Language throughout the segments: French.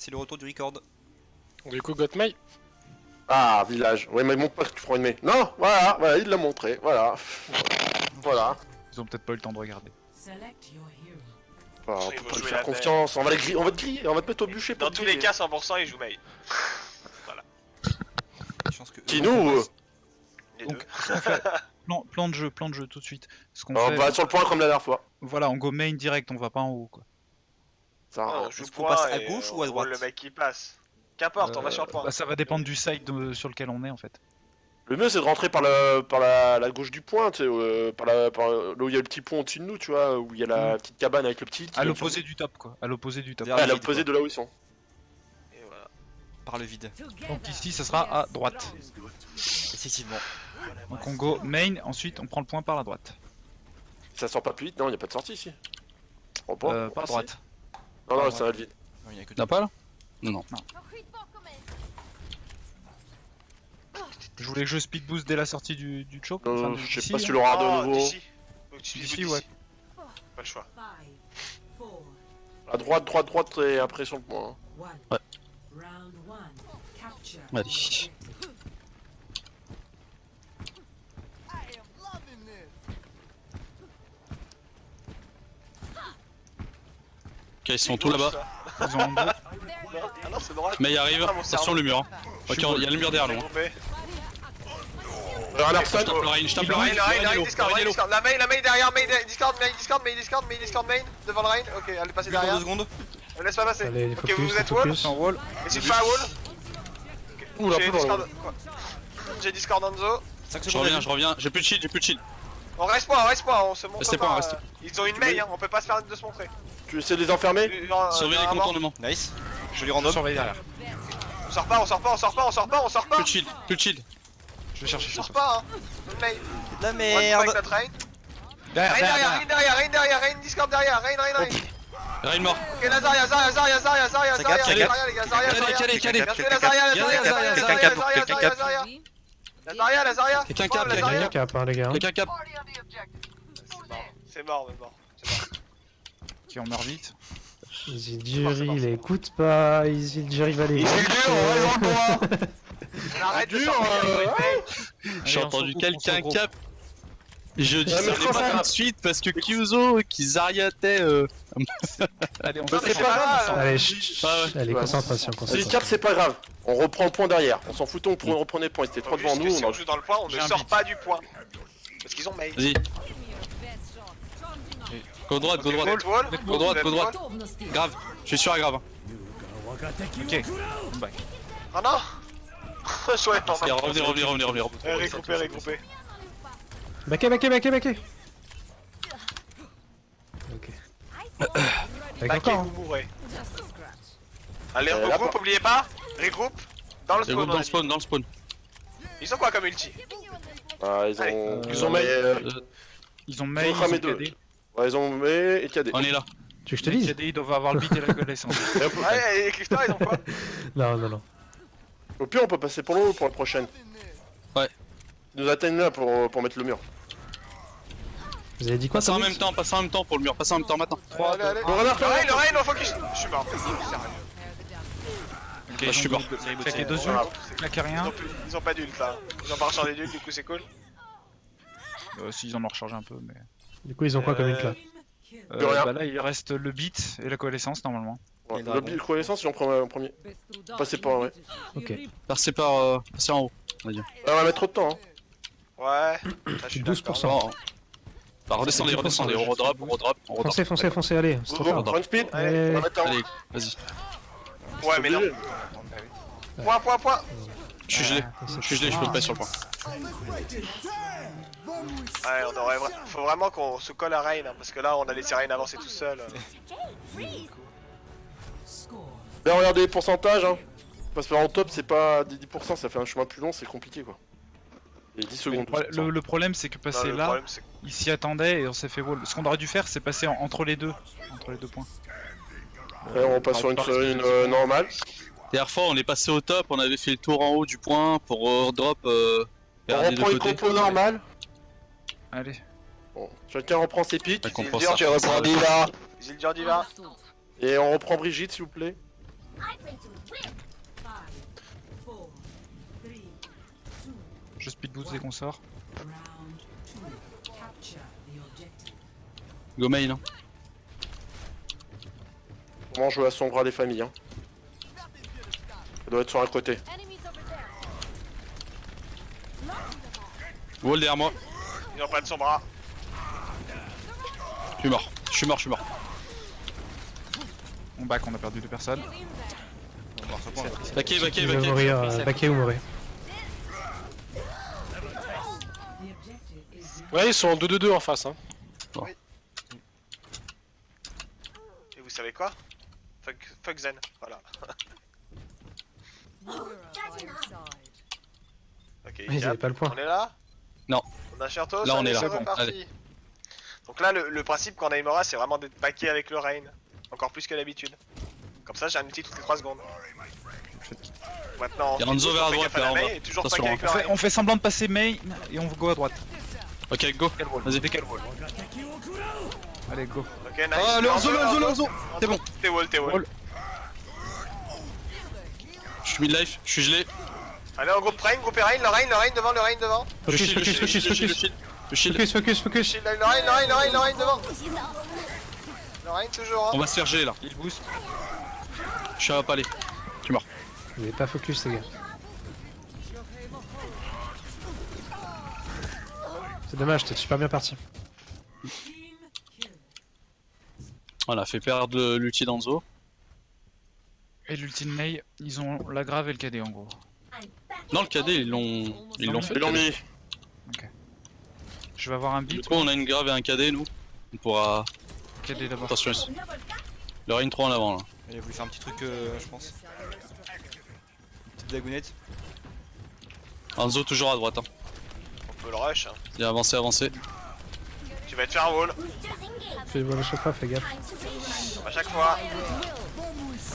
c'est le retour du record. Du coup, Gotmei. Ah, village. Ouais, mais mon pote, tu prends une main. Non, voilà, voilà, il l'a montré, voilà. Voilà. Ils ont peut-être pas eu le temps de regarder. Bah, on Ils peut vont pas lui jouer faire la confiance, on va, on va te griller, on va te mettre au bûcher pour Dans te tous les griller. cas, 100% ils jouent Mei. Je pense que Dis-nous Les Donc, deux. ce qu'on fait, plan de jeu tout de suite. Ce qu'on on fait, va sur le point comme la dernière fois. voilà, on go main direct, on va pas en haut quoi. Ça, Ah, rien. on joue est-ce qu'on point passe à et gauche ou à on voit droite? le mec qui passe. Qu'importe, on va sur le point. Bah, ça va dépendre du side sur lequel on est en fait. Le mieux c'est de rentrer par la gauche du point, tu sais, par là où il y a le petit pont au-dessus de nous, tu vois, où il y a la petite cabane avec le petit. À l'opposé du top quoi, à l'opposé du top. Vers Ouais, à le vide, l'opposé quoi. de là où ils sont. Et voilà. Par le vide. Donc ici ça sera à droite. Effectivement. Donc on go main, ensuite on prend le point par la droite. Ça sort pas plus vite, non, il n'y a pas de sortie ici. On prend, Par droite. Non, non, Par ça va le vide. Non, il y a que T'as pas là? Non. Je voulais que je speed boost dès la sortie du choke. enfin, Je sais d'ici, pas si tu hein. l'auras de Ah, nouveau. d'ici. Faut que tu D'ici, d'ici, ouais. Pas le choix. À droite, droite, droite et après sur le point. Ouais. Allez. Ok, ils sont tous là-bas. Ils ont un dos. Ah non, c'est droite. Mais il arrive, Ah, mon attention cerveau. le mur. Hein. Ok, il y a le mur derrière nous. Regroupé. Un Larson, Je tape le rain, je tape le rain. Le rain, Discord, Rain, Discord. La main derrière, main, Discord, main, devant le rain. Ok, allez, passez Dans derrière. 2 secondes. Laisse pas passer. Allez, Ok, vous êtes wall. focus. En wall. Et si tu fais un wall. Oula, J'ai peu Discord. loin. Quoi J'ai Discord Anzo. 5 Je secondes. reviens, j'ai plus de shield, On reste pas, on se montre Restez pas. pas, restez. Ils ont une main, hein, on peut pas se permettre de se montrer. Tu essaies de les enfermer? Surveille les contournements. Nice. Joli Je random. surveille derrière. On sort pas. Plus de shield, plus de shield. Je vais chercher On ça. sort pas, hein. Une main. La On va merde. avec notre rain. Derrière, Rain derrière, rain Discord derrière, rain. Rain mort. Ok, la Zarya, Ça capte, les gars, Zarya. Calé. Bien joué, la Zarya, la Zarya. Quelqu'un cap, la quelqu'un Zarya. Rien cap, hein, les gars. Quelqu'un cap. C'est mort, mais mort. Ok, on meurt vite. Isildur, il écoute pas. Isildur, il va les. On arrête de Dur, sortir. J'ai Allez, entendu on se quelqu'un regroupe. cap. Je dis Ouais, mais ça je pas tout de suite parce que Kyuzo qui zariatait. Allez, on Mais se c'est pas grave. Allez, allez, Ouais. concentration, Si concentration. cap, c'est pas grave. On reprend le point derrière. On s'en foutait, on reprenait le point. Ils étaient trop devant Juste que nous. si on joue dans le point, on ne J'ai un sort beat. pas du point. Parce qu'ils ont main. Vas-y. Go droite, go Ok, vous droite. êtes wall. Go droite, go Vous êtes droite. Grave, je suis sûr à grave. Ok. Back. Ah non. Chouette, Et revenez. Regroupé. Backé. Ok. Avec Baquez, encore, hein. vous mourrez. Allez, on là, regroupe, oubliez pas. Regroupe. Dans le Dans spawn. le spawn, dans le spawn. Ils ont quoi comme ulti? Ah, ils ont. Allez. Ils ont mais. Ils ont main, Ils ont ils ont cramé deux. KD. Ouais, ils ont mais et KD. On est là. Tu veux que je te dise? KD, ils doivent avoir le beat et la connaissance. Ouais, et les Clifton, ils ont quoi? Non. Au pire, on peut passer pour l'eau pour la prochaine. Ouais. Ils nous atteignent là pour mettre le mur. Vous avez dit quoi, Passez en Tony? même temps, pour le mur, passez en même temps maintenant. Allez. Le renard, Le rain, on focus. Je suis mort. Ok, je suis mort. Claqué deux Voilà. ults, claqué rien. Ils ont pas d'ult là. Ils ont pas rechargé d'ult, du coup c'est cool. S'ils en ont rechargé un peu, mais. Du coup, ils ont quoi comme une là? rien. Bah là, il reste le beat et la coalescence normalement. Ouais, Et le le dragon. connaissance, j'en prends en premier. Passez pas, ouais. Ok. Passez passez en haut, on va dire. Ah, on va mettre trop de temps, hein. Ouais. Ça, je suis 12%. d'accord. Bon. Bah redescendez, on redrop. Foncez, allez. C'est trop Bon, tard. prends une speed. Allez. On va mettre en. Allez, vas-y. Ouais, mais non. Point. Je suis gelé, je peux te passer sur le point. Ouais, on devrait. Faut vraiment qu'on se colle à Rain, hein, parce que là on a laissé Rain avancer tout seul. Là, regardez les pourcentages, hein. Parce que en top, c'est pas des 10%, ça fait un chemin plus long, c'est compliqué quoi. Et 10 secondes. Le problème, c'est que passer Le là, problème, c'est que- ils s'y attendaient et on s'est fait wall. Ce qu'on aurait dû faire, c'est passer entre les deux points. Ouais, on passe sur une normale. Dernière fois, on est passé au top, on avait fait le tour en haut du point pour drop. On reprend une compo normale. Allez. Bon, chacun reprend ses pics. On comprend Isildur, ça. tu reprends Diva. Isildur Diva. Et on reprend Brigitte, s'il vous plaît. Je speed boost dès qu'on sort. Go main, hein. Comment jouer à son bras des familles, hein. Ça doit être sur un côté. Wall derrière moi. Ils ont pas de son bras. Je suis mort. Je suis mort, je suis mort. On back, on a perdu 2 personnes. On va voir ce point, là. Backé, Il backé, va backé. mourir, baquer ou mourir. Ouais, ils sont en 2-2-2 en face. Hein. Et vous savez quoi? Fuck Zen, voilà. Ok, Ils Gap, avaient pas le point. on est là? Non. On a Chertos, Là, on allez, est là. c'est C'est bon, parti. allez. Donc là, le principe quand on a Imora, c'est vraiment d'être backé avec le Rain. Encore plus que d'habitude. Comme ça, j'ai un outil toutes les 3 secondes. Maintenant, Il y a Hanzo vers la droite, là, en bas. et toujours Attention, backé avec le Rain. On fait semblant de passer main et on go à droite. Ok, go. Vas-y. Allez, go. Ok, nice. Ah, le Hanzo. C'est bon. T'es wall. Wall. Je suis mid-life, je suis gelé. Allez, en groupe Rain, le Rain devant. Le Focus, shield, le focus, shield, focus, le shield, le focus. shield. Le shield. Focus. Le Rain devant. Le Rain toujours, On hein. va se faire geler là. Il boost. Je suis à palais. Vous n'avez pas focus, les gars. C'est dommage, t'es super bien parti. On a fait perdre l'ulti d'Hanzo. Et l'ultime Mei, ils ont la grave et le KD en gros. Non, le KD, ils l'ont fait. Ils l'ont mis. Je vais avoir un Du beat. coup, on a une grave et un KD, nous. On pourra. KD d'abord. Attention, le Rain 3 en avant là. Il a voulu faire un petit truc, je pense. Petite dagounette. Hanzo toujours à droite. Hein. On peut le rush, hein. Il a avancé. Tu vas te faire un wall, Fais voir le chaque fois, fais gaffe. à chaque fois.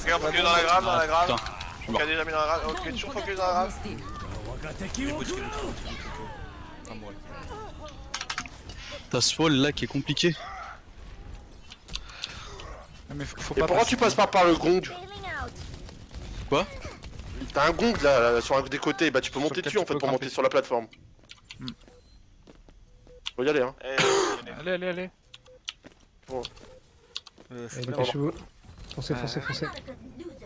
Ok, on focus dans la grave, Putain, je suis mort. Ok, déjà mis dans la grave, ok, toujours focus dans la grave. Enfin, bon, ouais. T'as ce fall là qui est compliqué. Mais faut Et pas pourquoi passer. tu passes par le gong? Quoi? T'as un gong là sur un des côtés, bah tu peux monter lequel dessus en tu fait peux pour monter grimper. sur la plateforme. Faut y aller, hein. Allez. Je Et suis là. dépêchez-vous. Foncez. Ah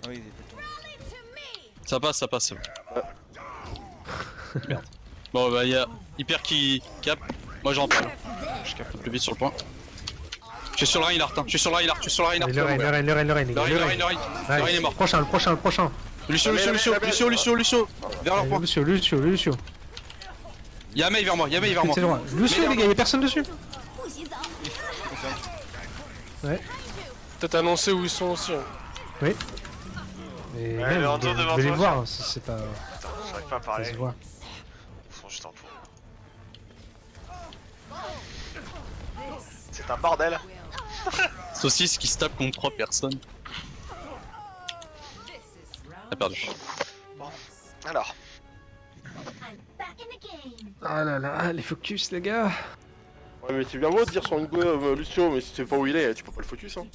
oui, il est Ça passe. c'est bon. Merde. Bon bah y'a Hyper qui cap. Moi j'en parle. Je capte le plus vite sur le point. Je suis sur le Rain Art. Je suis sur le Rain Art. Le Rain, les gars, Le Rain Nice. est mort. Prochain. Lucio. Vers leur point. Lucio. Y'a Mei vers moi. C'est loin. Lucio, les gars, y'a personne dessus. Peut-être annoncer où ils sont aussi. Hein. Et Ouais, même, le Hanzo vous devant devez les toi, voir, hein, c'est pas. Attends, j'arrive pas à Ça parler. se voit. Ils sont juste en fou. C'est un bordel. Saucisse qui se tape contre 3 personnes. A perdu. Alors, Ah là là, les focus, les gars. Ouais, mais c'est bien beau de dire sur une go Lucio, mais si tu sais pas où il est, tu peux pas le focus, hein.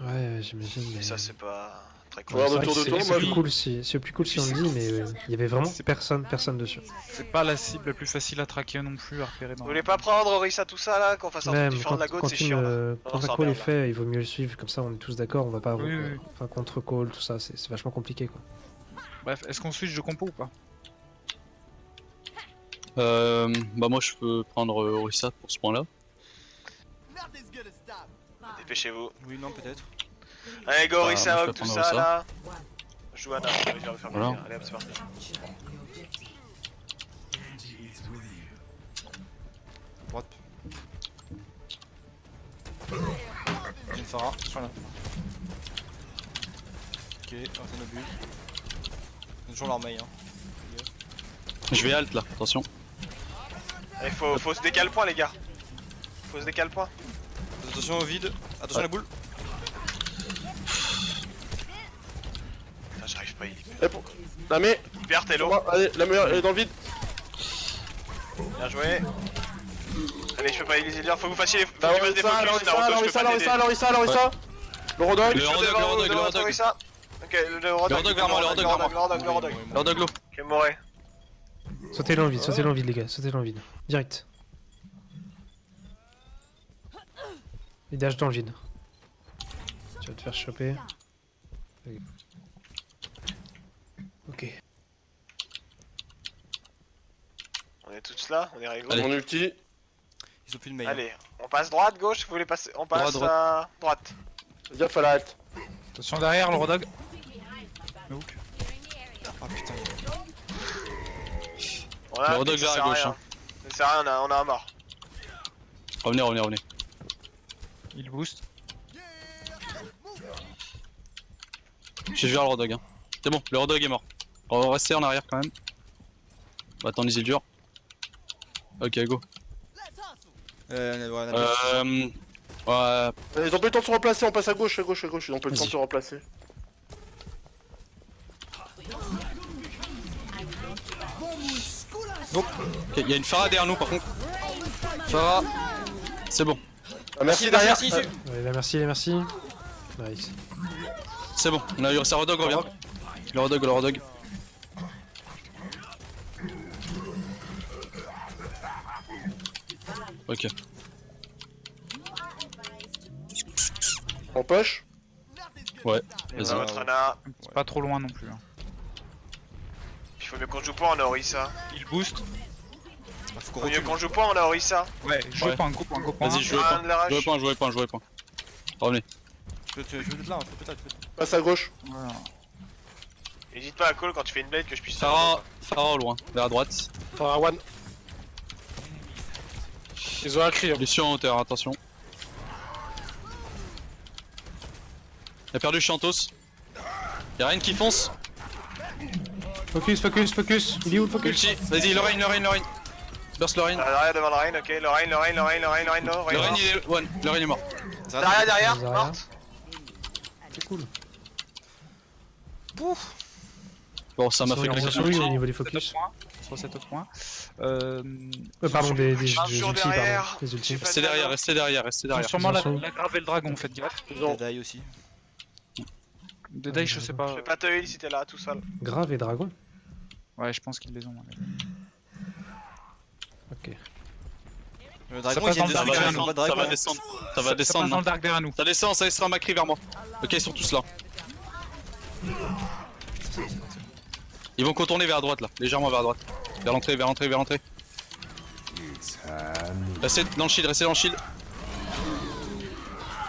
Ouais, j'imagine. Mais ça c'est pas très cool. Ouais, c'est vrai tour que de tour, c'est moi, plus je- cool c'est plus cool si on le dit, mais il y avait vraiment personne dessus. C'est pas la cible la plus facile à traquer non plus, à repérer dans. Vous voulez pas prendre Orisa tout ça là, qu'on fasse un truc Même différent de la goutte, c'est chiant là. quand c'est un un call est merde, là. fait, il vaut mieux le suivre, comme ça on est tous d'accord, on va pas Oui. enfin contre call, tout ça, c'est vachement compliqué quoi. Bref, est-ce qu'on switch de compo ou pas? Bah moi je peux prendre Orisa pour ce point là. Dépêchez-vous. Oui, non, peut-être. Allez, go Bah, Orisa, moi, je hop, vais tout prendre ça Orisa. là. Je joue Anna, je vais faire Voilà. plaisir. Allez hop, c'est parti. Droite. J'ai une Pharah. Voilà. Ok, un obus. Ils ont toujours leur mail, hein. Je vais alt là, attention. Allez, faut se décaler point les gars. Faut se décaler point. Attention au vide. Attention à la boule. Putain, j'arrive pas à y Eh, pour... La mais, Hyper, t'es low. allez, la meilleure, elle est dans le vide. Bien joué. Allez, je peux pas éliser le leader, faut que vous fassiez les. Faut Bah, que tu fasses des focus, Naruto, je peux pas t'aider. Lorissa. Le Rodog. Le Rodog, le Rodog, le Rodog. Orisa. Ok, le Rodog. Le Rodog vers moi, le Rodog vers moi. Le Rodog, le Rodog. Lord of Glow. Ok, Moré. Sautez dans le vide, sautez dans le vide les gars, sautez dans le vide. Direct. Il dash dans le vide. Tu vas te faire choper. Ok. On est tous là, on est réglo. Allez. Mon ulti. Ils ont plus de mail. Allez, on passe droite, gauche, vous voulez passer. On passe Droite, à droite. Fais gaffe à la halte. Attention derrière le Rodog. Ah putain. Voilà, Le Rodog ça vers sert la à gauche, rien. hein. Ça sert à rien, on a un mort. Revenez, revenez, revenez. Il booste. Je suis vers le Rodog. Hein. C'est bon, le Rodog est mort. On va rester en arrière quand même. On va attendre les îles dures. Ok, go. Ouais, Ouais. Ils ont pas eu le temps de se replacer, on passe à gauche, à gauche, à gauche. Ils ont pas eu le temps de se replacer. Ok, il y a une Pharah derrière nous par contre. Pharah. C'est bon, Ah, merci derrière. merci, Ouais, merci, merci. Nice. c'est bon. On a eu ça, Rodog revient. Le Rodog, le Rodog. Ok. En poche. Ouais, Et vas-y. l'autre, on a. C'est pas trop loin non plus. Hein. Il faut mieux qu'on joue pas, on a Orisa. Il boost. Faut qu'on Faut mieux recule. qu'on joue pas, on a Orisa. Ouais, jouez Ouais. pas un gros point, gros point. Vas-y, jouez Ah, pas. de la Jouez rush. pas, jouez pas, jouez pas. Revenez. Je peux te là, je peux te Passe à gauche. Voilà. N'hésite pas à call quand tu fais une blade que je puisse. Pharah au loin, vers la droite. Phara one. Ils ont un cri. Hein. Lucian en hauteur, attention. Il a perdu Chantos. Y'a rien qui fonce. Focus, focus, focus. Il est où le focus? Ulti, vas-y, Lorraine, Lorraine, Lorraine. Burst Lorraine. Derrière devant Lorraine, ok. Lorraine, Lorraine, Lorraine, Lorraine, Lorraine, Lorraine. Lorraine il est one, Lorraine est mort. Derrière, derrière, Zarya. morte. C'est cool. Bon, ça m'a fait Regardez claquer sur lui au sur niveau des Cet focus. autre point, sur cet autre point. Pardon, des Un ultis, sur pardon. derrière. Des ultis. Restez derrière, restez derrière, restez derrière. Sûrement Ils en sont- la graver le dragon, faites gaffe. Ils ont... Die aussi. Dédale, je sais pas. Je vais pas te heal si t'es là tout seul. Grave et dragon. Ouais, je pense qu'ils les ont. Ok. Le Ça dragon passe il vient dans de le Ça dark descendre, derrière nous. pas de va dragon. descendre, ça va Ça passe descendre. dans le dark derrière nous. Ça descend, ça sera Macri vers moi. Ok, ils sont tous là. Ils vont contourner vers la droite là, légèrement vers la droite. Vers l'entrée, vers l'entrée, vers l'entrée. Restez dans le shield, restez dans le shield.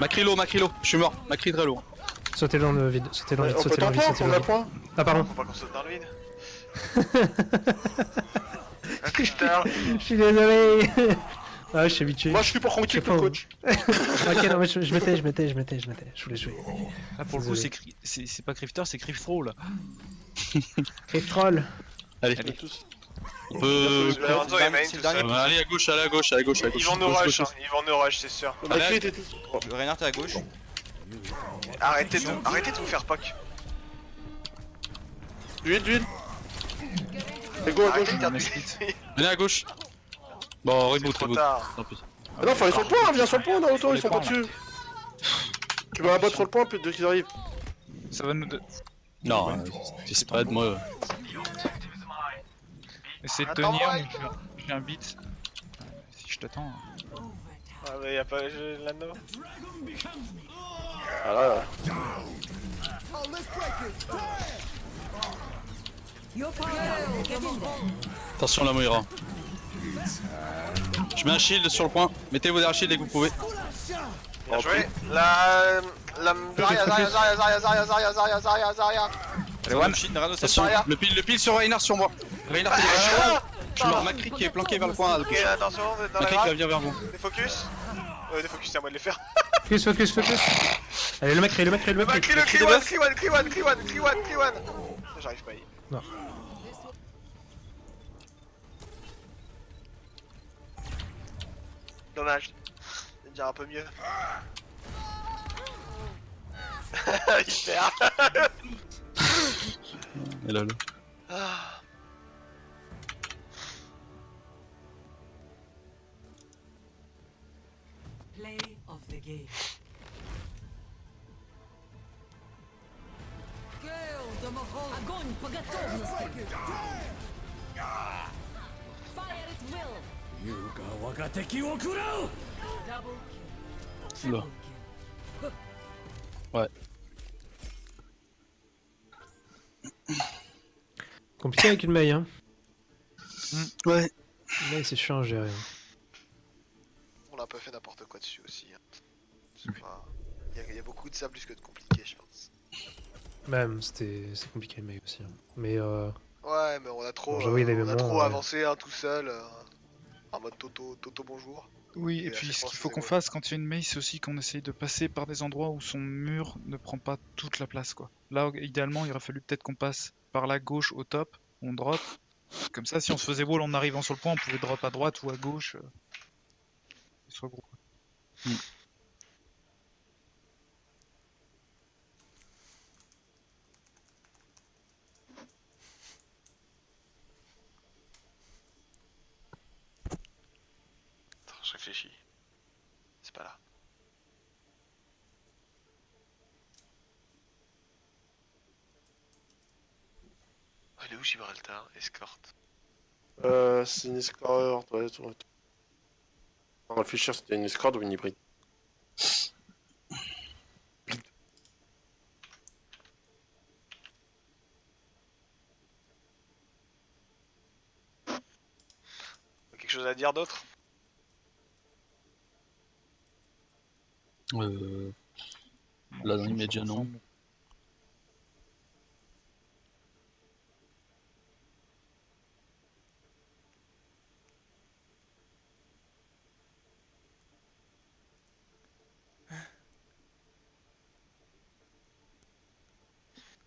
Macri low, je suis mort. Macri très low. Sautez dans le vide, sautez dans le vide, On peut sautez dans t'en le vide, prendre, sautez on dans a le vide. point. Ah pardon. Faut pas qu'on saute dans le vide. Un cristal. Je suis désolé. Ah, je suis habitué. Moi je suis pour qu'on kick C'est le pas coach. Ok, non, mais je mettais. Je voulais jouer. Là, pour le coup, Désolé. c'est pas Crifter, c'est Criftro là. Cave troll. Allez, Allez. on peut. Lorenzo est main c'est tout le dernier. seul. Allez à gauche, allez à gauche, allez à gauche, allez à gauche. Ils vont nous Gauche, rush, gauche, hein. Ils vont nous rush, c'est sûr. On a Allez. créé tes... Le Reinhardt est à gauche. Arrêtez de vous faire poc. D'huile. Et go à gauche. Arrêtez de faire On est du split. Venez à gauche. Bon, C'est reboot, trop reboot. tard. Tant pis. Ah non, faut aller sur le point, viens sur le point, Naruto, ils sont pas Sur les dessus. Tu vas un bot sur le point, puis dès qu'ils arrivent. Ça va nous. Non, si c'est pas de moi. Essayer de Attends, tenir, Mike. mais j'ai un beat. Si je t'attends. Ah mais y'a pas l'anneau. Ah là, Attention la Moira. Je mets un shield sur le point. Mettez-vous derrière le shield dès que vous pouvez. Bien joué. La Zarya. Allez, one shit, Nerano, c'est Attention, Zarya. le pile sur Reinhardt sur moi. Reinhardt il est là. Je suis mort. Macri qui est planqué vers le coin. Ok, attention, vous êtes dans la Macri qui va grave. venir vers vous. Des focus. Des focus, c'est à moi de les faire. Focus. Allez, le mec, le mec. Cri le cri one. J'arrive pas à y. Non. Dommage. C'est déjà un peu mieux. Hyper. Et là, là. Ah. Play of the game. Oula. Ouais. Compliqué avec une Mei, hein. Ouais. Mei, c'est chiant à gérer. On a un peu fait n'importe quoi dessus aussi. Hein. C'est pas... Il y a beaucoup de ça plus que de compliqué, je pense. Même, c'est compliqué Mei aussi. Hein. Mais Ouais, mais on a trop, Bon, j'avoue, il y a des on a moments, trop ouais. avancé hein, tout seul. En mode Toto bonjour. Oui, et Et à puis chaque ce fois, qu'il faut c'est qu'on bon. fasse quand il y a une maze, c'est aussi qu'on essaye de passer par des endroits où son mur ne prend pas toute la place, quoi. Là, idéalement, il aurait fallu peut-être qu'on passe par la gauche au top, on drop. Comme ça, si on se faisait wall en arrivant sur le point, on pouvait drop à droite ou à gauche. Soit gros. Attends, je réfléchis. C'est pas là. Oh, il est où Gibraltar? Escorte. C'est une escorte, ouais. On réfléchir, c'était une escorte ou une hybride. Quelque chose à dire d'autre? Là, dans l'immédiat, non.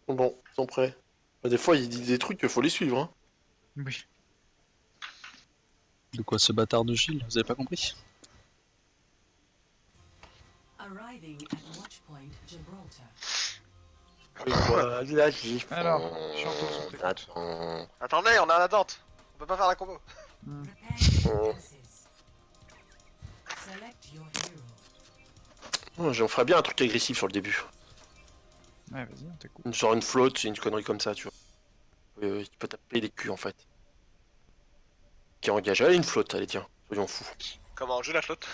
Bon, ils sont prêts. Des fois, il dit des trucs, il faut les suivre. Hein. Oui. De quoi ce bâtard de Gilles, vous avez pas compris? Arriving at Watchpoint Gibraltar. Là, j'y Alors, je suis en retour sur tes comptes. Attends. Attendez, on est en attente. On peut pas faire la combo. Prepare your defenses. Select your hero. J'en ferais bien un truc agressif sur le début. Ouais, vas-y, on t'écoute. Genre une flotte, une connerie comme ça, tu vois. Tu peux taper les culs en fait. Qui engage. Allez, une flotte, allez, tiens, soyons fous. Comment on joue la flotte?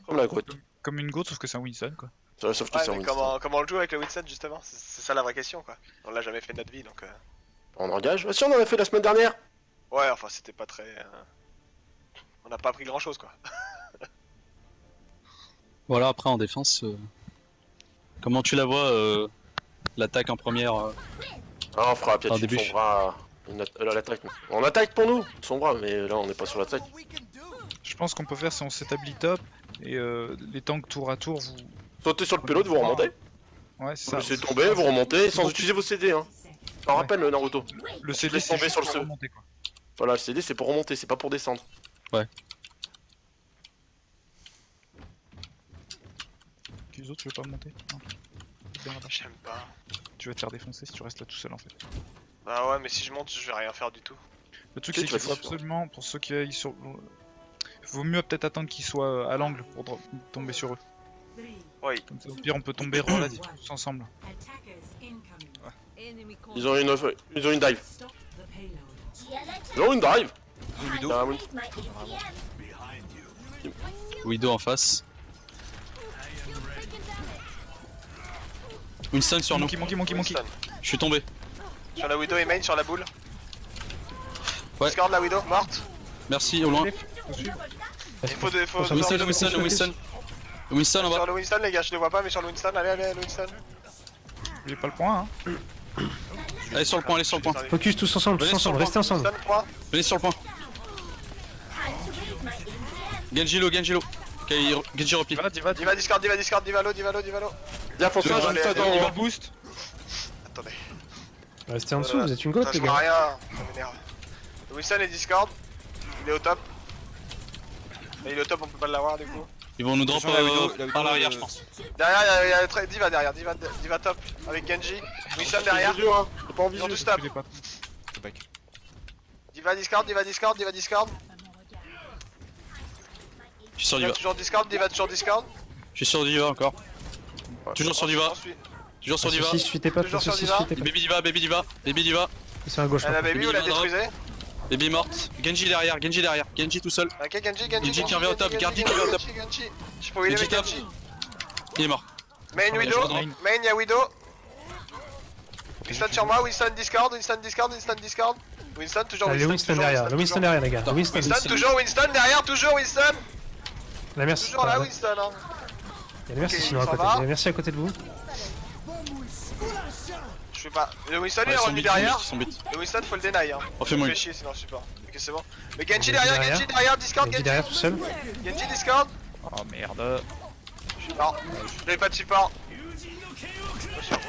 Comme la grotte. Comme une gourde, sauf que c'est un Winston, quoi. Sauf que Ouais, c'est en mais Winston. comment on le joue avec le Winston justement? C'est ça la vraie question quoi. On l'a jamais fait de notre vie donc. On engage. Ah, si, on en a fait la semaine dernière. Ouais, enfin c'était pas très. On n'a pas appris grand chose quoi. Voilà, après en défense, comment tu la vois, l'attaque en première Ah, on fera En peut-être début. son bras. L'attaque. On attaque pour nous, son bras, mais là on n'est pas sur l'attaque. Je pense qu'on peut faire si on s'établit top et les tanks tour à tour, vous. Sautez sur le payload, vous remontez. Ouais, c'est Vous ça. laissez tomber, vous remontez sans utiliser vos CD. Hein. Ça Ouais. rappelle le Naruto. Le Tu CD, laisses c'est tomber juste sur le pour sol. remonter, quoi. Voilà, le CD c'est pour remonter, c'est pas pour descendre. Les autres, tu veux pas monter? Non. Bien là-bas. J'aime pas. Tu vas te faire défoncer si tu restes là tout seul en fait. Bah ouais, mais si je monte, je vais rien faire du tout. Le truc Tu c'est sais, tu qu'il vas faut te faire. absolument, pour ceux qui aillent sur... Vaut mieux peut-être attendre qu'ils soient à l'angle pour tomber sur eux. 3. Oui. Comme ça, au pire on peut tomber relativement tous ensemble. Attackers incoming. Ils ont une dive. Stop the payload. Ils ont une dive. Ludo. Ah, oui. Widow en face. Winston sur nous, Monkey. Winston. je suis tombé. Sur la Widow et main, sur la boule. Ouais. Discord la Widow, morte. Merci, au loin. Il faut de. Faut Winston en Sur bas. le Winston, les gars, je les vois pas, mais sur le Winston, allez, le Winston. J'ai pas le point, hein. Allez sur le point, allez sur le point. Focus tous ensemble, Venez sur le restez ensemble. Winston 3. Venez sur le point. Genjilo. Ok, Genji repli. Diva. Diva Discord, Divalo. Viens, François, Allez, j'ai allez, ça allez, dans. Diva boost. Attendez. Restez en dessous, vous êtes une gosse Ça les joue à gars. rien, ça m'énerve. Le Winston est Discord. Il est au top. Et il est au top, on peut pas l'avoir du coup. Ils vont nous drop Attention, la Widow, par l'arrière, je pense. Derrière, il y a Diva derrière, Diva top avec Genji. Winston derrière. C'est dur, hein. C'est pas en Ils visu. ont tous top. Je l'ai pas. C'est back. Diva Discord. Je suis sur Diva Diva. toujours Discord, Diva toujours Discord. Je suis sur Diva encore. Toujours sur Diva. Toujours sur Diva. Si, suitez pas, Toujours pas sur de soucis, Diva. suitez pas. Baby Diva, Baby Diva, Baby Diva. Ils sont à gauche. Elle par a baby, vous la Baby Diva détruisez. Baby morte. Genji derrière, Genji tout seul. Ok, Genji qui revient au top, Genji qui revient au top. Genji. Je peux healer Genji avec top. Genji. Il est mort. Main je Widow, redrop. main y'a Widow. Winston sur moi, Winston discard, Winston discard, Winston discard. Winston toujours Allez, Winston derrière, le Winston derrière, les gars. Le Winston. Winston toujours, Winston derrière, toujours Winston. La merci. Toujours là, Winston. Hein. Il y a la merci Ok, sinon à ça côté. va. Il y a la merci à côté de vous. Je sais pas. Le Winston il est Ils sont revenu bit, derrière. ils sont bit. Le Winston faut le deny. Hein. Oh, fais-moi Il une. fait chier sinon je suis pas. Ok, c'est bon. Mais Genji Genji derrière, Discord, Genji Genji. derrière tout seul. Genji Discord. Oh merde. Je suis mort. J'avais pas de support.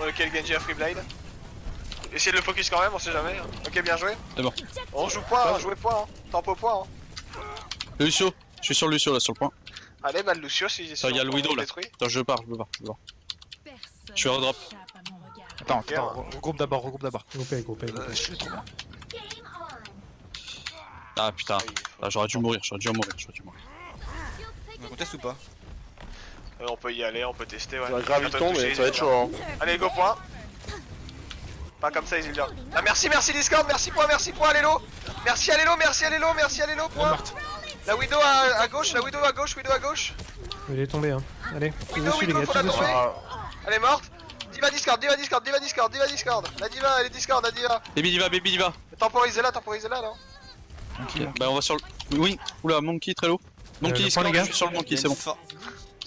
Ok, le Genji a free blade. Essayez de le focus quand même, on sait jamais. Hein. Ok, bien joué. C'est bon. On joue point, hein, jouez point. Hein. Tempo point. Hein. Le Lucio. Je suis sur Lucio là, sur le point. Allez, bah le Lucio si Attends, il y a le Widow là. détruit. Attends, je pars. Je suis redrop. Attends, Ok, regroupe d'abord, Groupé. Je suis trop bien. Ah putain. Ah, j'aurais dû mourir. On conteste ou pas? On peut y aller, on peut tester, ouais. La graviton, mais ça va être chaud. Hein. Allez, go point. Pas comme ça, Isildur. Ah, merci Discord, merci point, Allélo. Merci Allélo, point. La Widow à gauche, Widow à gauche. Il est tombé, hein. Allez, tous Widow, dessus, les gars, faut la tous dessus. tomber. Elle est morte. Diva Discord. La Diva, elle est Discord, la Diva. Baby Diva. Temporisez-la, là. Ok, bah on va sur le. Oui. Oula, Monkey très low. Monkey, le point, les je gars. suis sur le Monkey, c'est bon.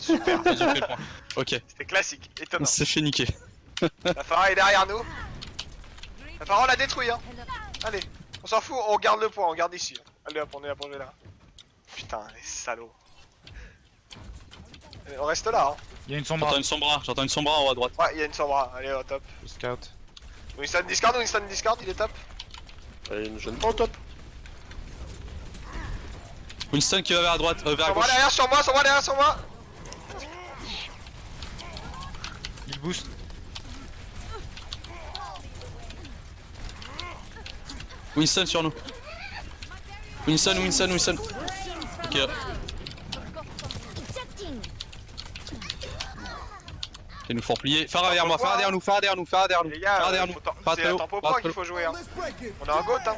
Super, Ils ont fait le point. Ok, c'était classique, on étonnant. s'est fait niquer. La Pharah est derrière nous. La Pharah on l'a détruit hein. Allez, on s'en fout, on garde le point, on garde ici. Allez hop, on est là pour jouer là. Putain, les salauds. Allez, on reste là hein. Il y a une sombra. J'entends une sombra en haut à droite. Ouais, il y a une sombra, allez au top. Scout. Winston Discord, il est top. Allez, je ne pas au top. Winston qui va vers à droite, vers à Sombra gauche. derrière sur moi. Il boost. Winston sur nous. Winston. Ok. Et nous faut replier. Farah derrière moi, Farah derrière nous. Les Farah gars, derrière nous. c'est Pas très à haut. tempo Pas point très qu'il haut. faut jouer hein. On est en goat hein.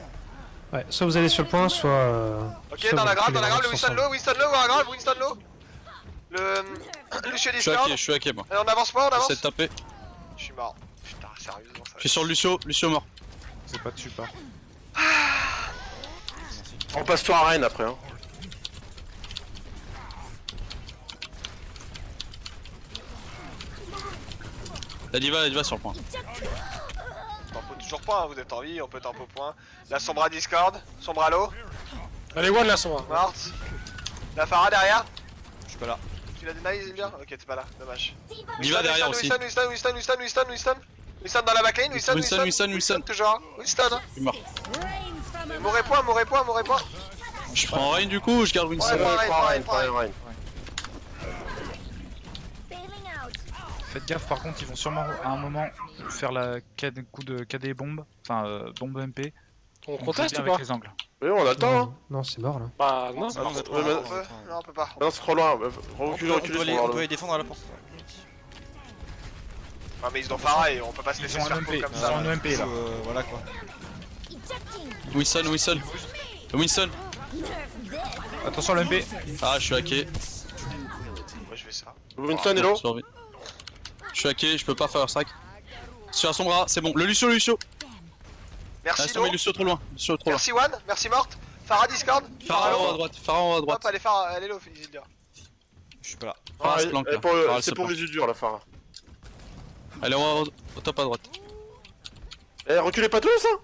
Ouais, soit vous allez sur le point, soit. Ok, soit dans vous la grave, reculez le tous ensemble. Winston low. Le Lucio Je Discord. suis hacké moi. Allez, on avance pas, on avance. J'essaie de taper. Je suis mort. Putain, sérieusement ça. Je suis sur Lucio mort. C'est pas de support. On passe toi à Rennes après. Hein. La diva sur le point. Tempo toujours point, hein, vous êtes en vie, on peut tempo point. La Sombra Discord, Sombra low, Allez, one là, Sombra. morte. La Pharah derrière. Je suis pas là. Tu l'as deny, Isildur? Ok, t'es pas là, dommage. Diva derrière aussi. Winston dans la backline, Winston. toujours. Hein. Winston. Hein. Je suis mort. Mourez point. Je prends Rain du coup, je garde Winston. Ouais, pareil. Rennes. Faites gaffe, par contre, ils vont sûrement à un moment faire la coup de KD bombe. Enfin, bombe MP. On Donc, conteste bien ou pas avec les angles. Oui, on a le temps. Hein. Non, c'est mort là. Bah, non. Ah non, vous êtes Ouais, trop mais- loin. Non, on peut pas. Non, c'est trop loin. On Reculez, doit reculez. on doit les défendre à la porte. Non, mais ils ont Pharah et on peut pas se Ils laisser ont se faire un faux MP, comme ils ça. ont un MP là. Voilà quoi. Winston. Attention le MP. Ah, je suis hacké. Moi je fais ça. Winston est low. Survie. Je suis hacké, je peux pas faire sac. Sur la sombra, c'est bon. Le Lucio. Ah, Merci c'est bon, Lo. Lucio trop loin. Merci One, merci Morte. Farah Discord. Farah en haut à low. droite. Farah en haut à droite. Hop, allez Farah, elle est low, Isildur. Je suis pas là. Farah Ah, se planque, là. pour- Farah, elle C'est se pour planque. les durs la Farah. Elle est au top à droite. Eh, reculez pas tous hein.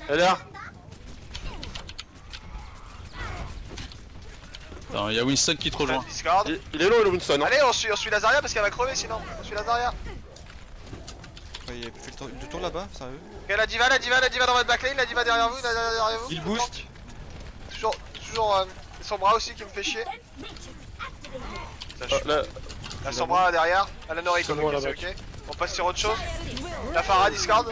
Elle est là. Il y a Winston qui te rejoint. Discord. Il est low le Winston. Hein. Allez, on suit Lazaria parce qu'elle va crever sinon. On suit Lazaria. Il a fait le tour là-bas, sérieux. Ok, la diva dans votre backline, la diva derrière vous, derrière vous. Il boost. Toujours son bras aussi qui me fait chier. Là, La Sombra derrière, elle a Nori C'est comme bon, ok, la c'est ok. On passe sur autre chose. La Farah Discord,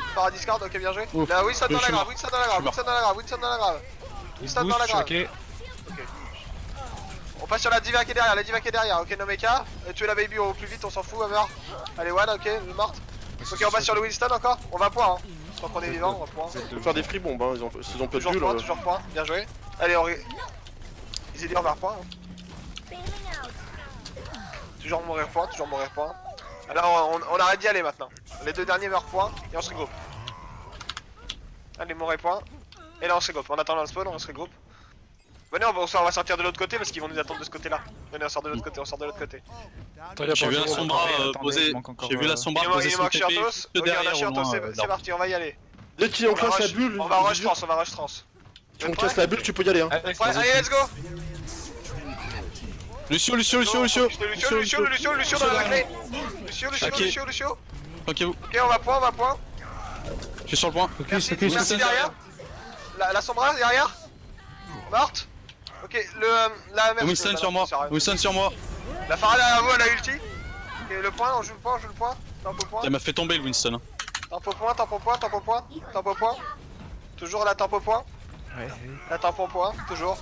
ok bien joué. Ouf. La Winston dans Je la suis grave, mort. Winston dans la grave. Il Winston dans la grave. boost, Winston dans la grave. choqué. On passe sur la diva qui est derrière, la diva qui est derrière. Ok, Nomeka. Tuer la baby au plus vite, on s'en fout, Hammer. Allez, one, ok, elle est morte. Ok, on passe sur le Winston encore. On va point, hein. Tant qu'on est vivant, on va point. On peut faire des free bombes, hein. S'ils ont peu de Toujours bulle. point, toujours point. Bien joué. Allez, Isildur vers point. Hein. Toujours mourir point, toujours mourir point. Alors, on arrête d'y aller maintenant. Les deux derniers meurent point et on se regroupe. Allez, mourir point. Et là, on se regroupe. En attendant le spawn, on se regroupe. Venez, on va sortir de l'autre côté parce qu'ils vont nous attendre de ce côté-là. Venez, on sort de l'autre côté, on sort de l'autre côté. J'ai vu la sombra poser. J'ai vu la sombra poser son TP juste Ok, on a derrière au Shirtos, moins. c'est parti, on va y aller. Dès qu'on casse la bulle, On va rush trans, on va rush trans. si on casse la bulle, tu peux y aller. Hein. Ouais, allez, let's go. Lucio Lucio dans la clé. Lucio. Tranquille-vous. Ok, on va point. Je suis sur le point. Merci derrière. La sombra derrière. Morte. Ok, la merde. Winston sur moi. Winston sur moi. La Pharah derrière vous, elle a ulti. Ok, le point, on joue le point. Tempo point. Elle m'a fait tomber le Winston. Tempo point. Toujours la tempo point. La tempo point, toujours.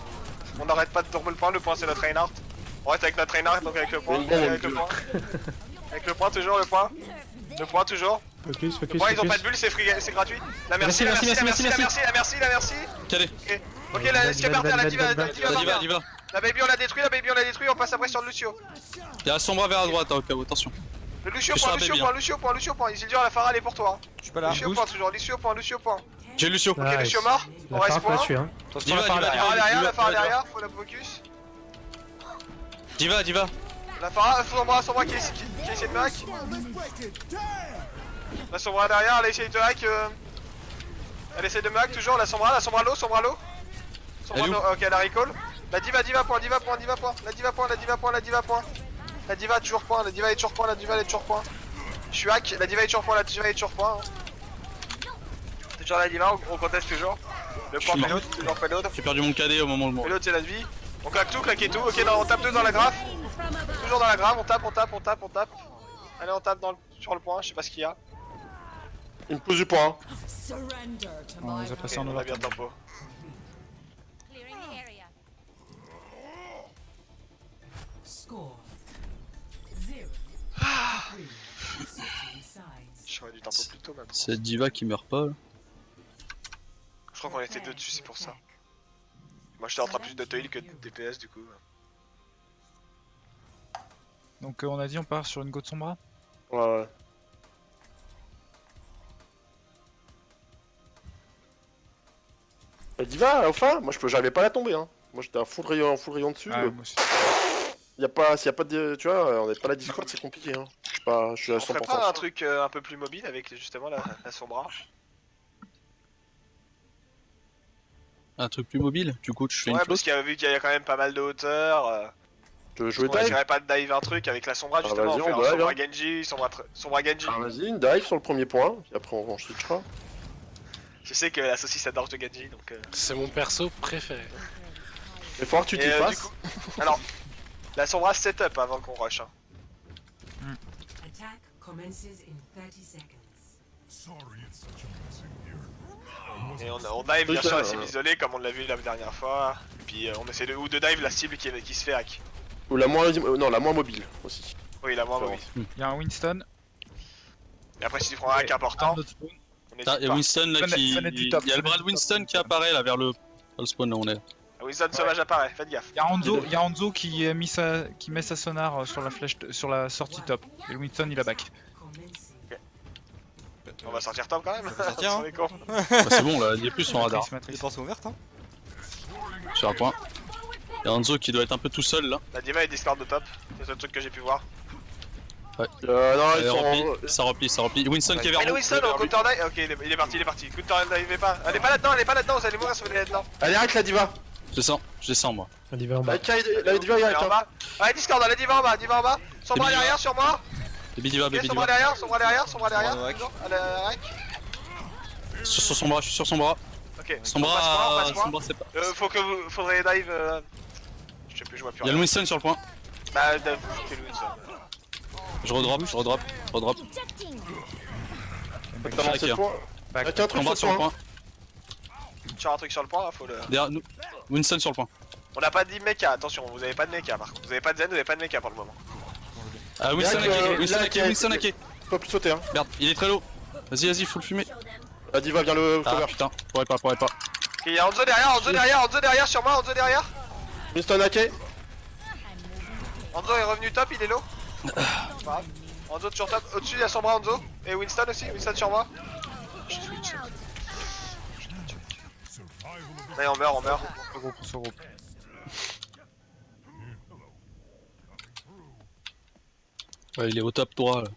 On n'arrête pas de tourner le point c'est notre Reinhardt. On reste avec notre Reinhardt, donc avec le point. Avec le point, toujours le point. Le point, toujours. Focus. Le point, ils ont pas de bulle, c'est gratuit. La merci. Calé. Ok, la Scabarter, la diva va bien. Diva. La baby on l'a détruit, on passe après sur le Lucio. Il y a la sombra vers la droite, au cas où, attention. Le Lucio point. Isildur, la Pharah elle est pour toi. Je suis pas là. Lucio point, toujours Lucio point. J'ai Lucio. Ok, Lucio mort. On La reste Pharah point. dessus, hein. Diva, La Pharah derrière, faut la focus. Diva. La Pharah, Sombra qui essaie de hack. La Sombra derrière, elle essaie de hack. Elle essaie de me hack toujours, la Sombra low. Elle est où Ok, elle a recall. La diva point. La diva toujours point, la diva est toujours point. Je suis hack, la diva est toujours point. Hein. Toujours la diva, on conteste toujours. Le point payload, toujours payload. J'ai perdu mon cadet au moment où je mourais. Payload c'est la vie. On claque tout, claquez tout. Ok, on tape 2 dans la graphe. Toujours dans la graphe, on tape. Allez, on tape sur le point, je sais pas ce qu'il y a. Il me pose du point. On les a passés en On a bien overtime. tempo. Score 0. J'aurais du tempo plus tôt maintenant. C'est Diva qui meurt pas là. Je crois qu'on était deux dessus, c'est pour ça. Moi j'étais en train plus d'auto-heal que de DPS du coup. Donc on a dit on part sur une go de sombra. Ouais. Elle dit va, enfin, moi j'arrivais pas à la tomber. Hein. Moi j'étais en full rayon dessus. Ah, moi aussi. S'il y a pas de. Tu vois, on n'est pas la Discord, c'est compliqué. Hein. Je suis à On ferait 100%. pas un truc un peu plus mobile avec justement la sombra. Un truc plus mobile, du coup je fais une Ouais, flotte. parce qu'il y a vu qu'il y a quand même pas mal de hauteur. Tu veux jouer On dive? dirait pas de dive un truc avec la sombra justement. vas-y, On fait on un dive, sombra hein. Genji, sombra Genji. Ah, vas-y, une dive sur le premier point, puis après on switchera. Je sais que la saucisse adore de Genji donc. C'est mon perso préféré. Il faut que tu t'y Et, du fasses. coup, alors, la sombra setup avant qu'on rush. Hein. Attack commences in 30 seconds. Et on dive bien sûr la cible isolée comme on l'a vu la dernière fois. Et puis on essaie de dive la cible qui se fait hack. Ou la moins, non, la moins mobile aussi. Oui, la moins mobile. Il y a un Winston. Et après si tu prends un hack important, Un autre spawn. on Ah, hésite et pas. Winston là qui. Fenêtre du Il top, y a le bras de fenêtre du Winston top. qui apparaît là vers le spawn là où on est. Winston sauvage apparaît, faites gaffe. Il y a Hanzo qui met sa sonar sur la flèche sur la sortie top. Et le Winston il a back. Commencing. On va sortir top quand même. sortir, hein. On est con. Bah, c'est bon là, il y a plus son radar. Matrice, Les matrice. portes sont ouvertes, hein. Sur un point. Et Hanzo qui doit être un peu tout seul là. La diva est discord de top, c'est le seul truc que j'ai pu voir. Non, Allez, ils repli, sont. ça replie. Winston qui est vers Mais le vous. Winston au counter dive, ok il est parti. Counter dive pas. Elle est pas là-dedans, vous allez mourir si vous allez là-dedans. Allez, arrête la diva. Je descends moi. Un diva en bas. La diva, il Elle est arrête. en bas. Allez discord, la diva en bas. Sombra Baby derrière sur moi. Baby Diva, Ok, Baby sombra Diva. derrière. Sombra de hack. Elle a hack. Sur son bras, je suis sur son bras. Ok, Son on passe bras, point. son bras c'est pas. Faudrait dive. Je sais plus, je vois plus Il y a le rien. Winston sur le point. Bah, dive, c'est le Winston. Je redrop. T'as lancé le point. Back. Y'a un Son truc bras sur sur le le point. point. Sur un truc sur le point, là, faut le. Derrière nous. Winston sur le point. On n'a pas de mecha, attention, vous avez pas de mecha par contre. Vous avez pas de zen, vous avez pas de mecha pour le moment. Ah, Winston Là, hacké, là, Winston là, hacké, Winston hacké. Faut plus sauter, hein. Merde, il est très low. Vas-y, vas-y, faut le fumer. Ah, Diva, viens le Ah cover. putain, pourrait pas. Ok, il y a Hanzo derrière, Hanzo derrière sur moi, Hanzo derrière. Winston hacké. Hanzo est revenu top, il est low. Pas grave. Hanzo toujours top, au-dessus il y a Sombra Hanzo. Et Winston aussi, Winston sur moi. Allez, on meurt. Ce groupe, ce groupe. Ouais, il est au top droit là.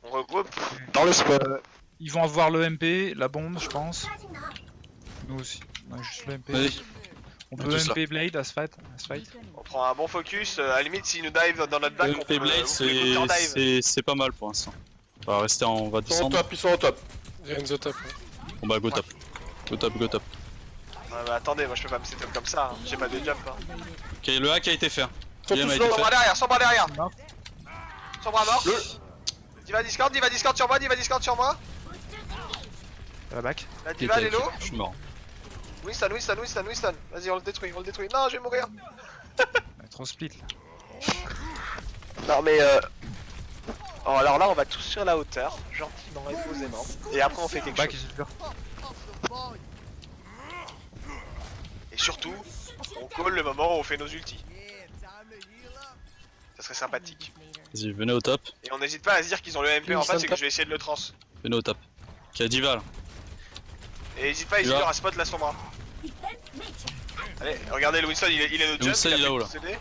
On regroupe. Dans le spot. Ils vont avoir le MP, la bombe, je pense. Nous aussi. On a juste le MP. Vas-y. On On peut a tous MP Blade à ce fight. On prend un bon focus, à la limite s'il nous dive dans notre back, on peut MP Blade, c'est pas mal pour l'instant. On va rester on va Ils sont au descendre. top, ils sont au top. Renzo top. Bon bah go top. Go top, go top. Ouais, bah attendez, moi je peux pas me setup comme ça, hein. J'ai pas de jump. Hein. Ok, le hack a été fait. Ils sont Game tous a été low. fait. Sombra derrière. Mort. Sombra mort. Diva Discord sur moi. À la back. La Ok, Diva elle est low. je suis mort. Winston. Vas-y, on le détruit. Non, je vais mourir. On est trop split là. Non mais oh, alors là on va tous sur la hauteur, gentiment et posément. Et après on fait quelque Back, chose. j'ai peur. Et surtout, on call le moment où on fait nos ultis. Ça serait sympathique. Vas-y, venez au top. Et on n'hésite pas à se dire qu'ils ont le MP en face et que je vais essayer de le trans. Venez au top. Ok, Diva là. Et n'hésite pas à essayer à spot la Sombra. Allez, regardez le Winston, il est de jump. Winston, il est là-haut, là. CD.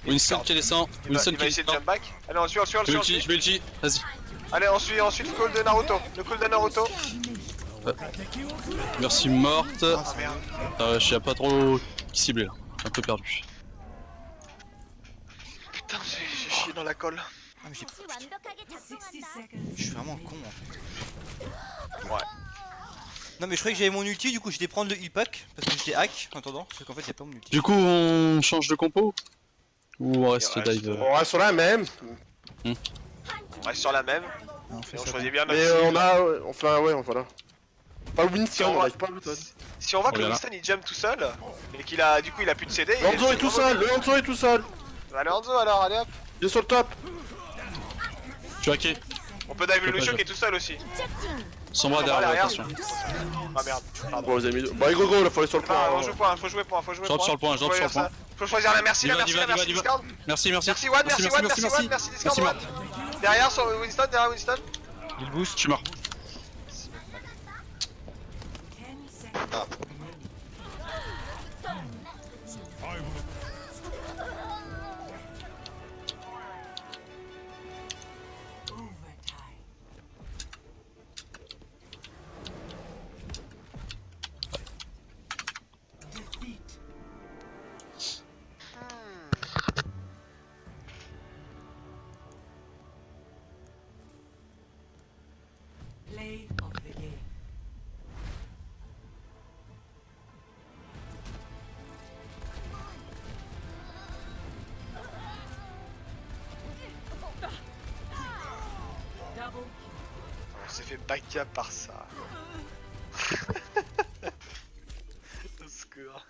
Winston qui descend. Winston Il va qui essayer de descend. jump back. Allez, on suit. Je vais ulti, vas-y. Allez, on suit le call de Naruto. Le call de Naruto. Merci morte. Ah merde. Je sais pas trop qui cibler là. Un peu perdu. Putain, j'ai chié dans la colle. Ah, mais 60 seconds. je suis vraiment con en fait. Ouais. Non mais je croyais que j'avais mon ulti, du coup j'étais prendre le heal pack parce que j'étais hack en attendant, parce qu'en fait y'a pas mon ulti. Du coup, on change de compo ou on reste Il reste, dive On reste sur la même. On reste sur la même. On fait Et on ça. choisit bien notre Mais cible. on a. Enfin, ouais, voilà. Pas Si Winston, on on va- arrive pas à Winston. Si on voit que On le verra. Winston il jump tout seul, et qu'il a du coup il a plus de CD. il Hanzo est tout seul, le Hanzo est tout seul. Allez Hanzo alors, allez hop. Il est sur le top. Tu as hacké. On peut dive le pas Lucio jouer. qui est tout seul aussi. Sombra Sombra derrière, derrière. attention. Ah merde, pardon. Bon, vous avez mis. Bah, go, là, faut aller sur le point. Ah, on hein. joue point, faut jouer point. Je drop sur le point, je drop sur le point. Faut choisir la merci, Diva, la merci, Diva, la merci Diva, Discord. Merci. Merci One, merci One, merci One, merci Discord. Merci, One. Derrière sur Winston, Il boost. Je suis mort. 10 seconds. Overtime. Defeat. Play of the game. Double On s'est fait back-up par ça. Au secours.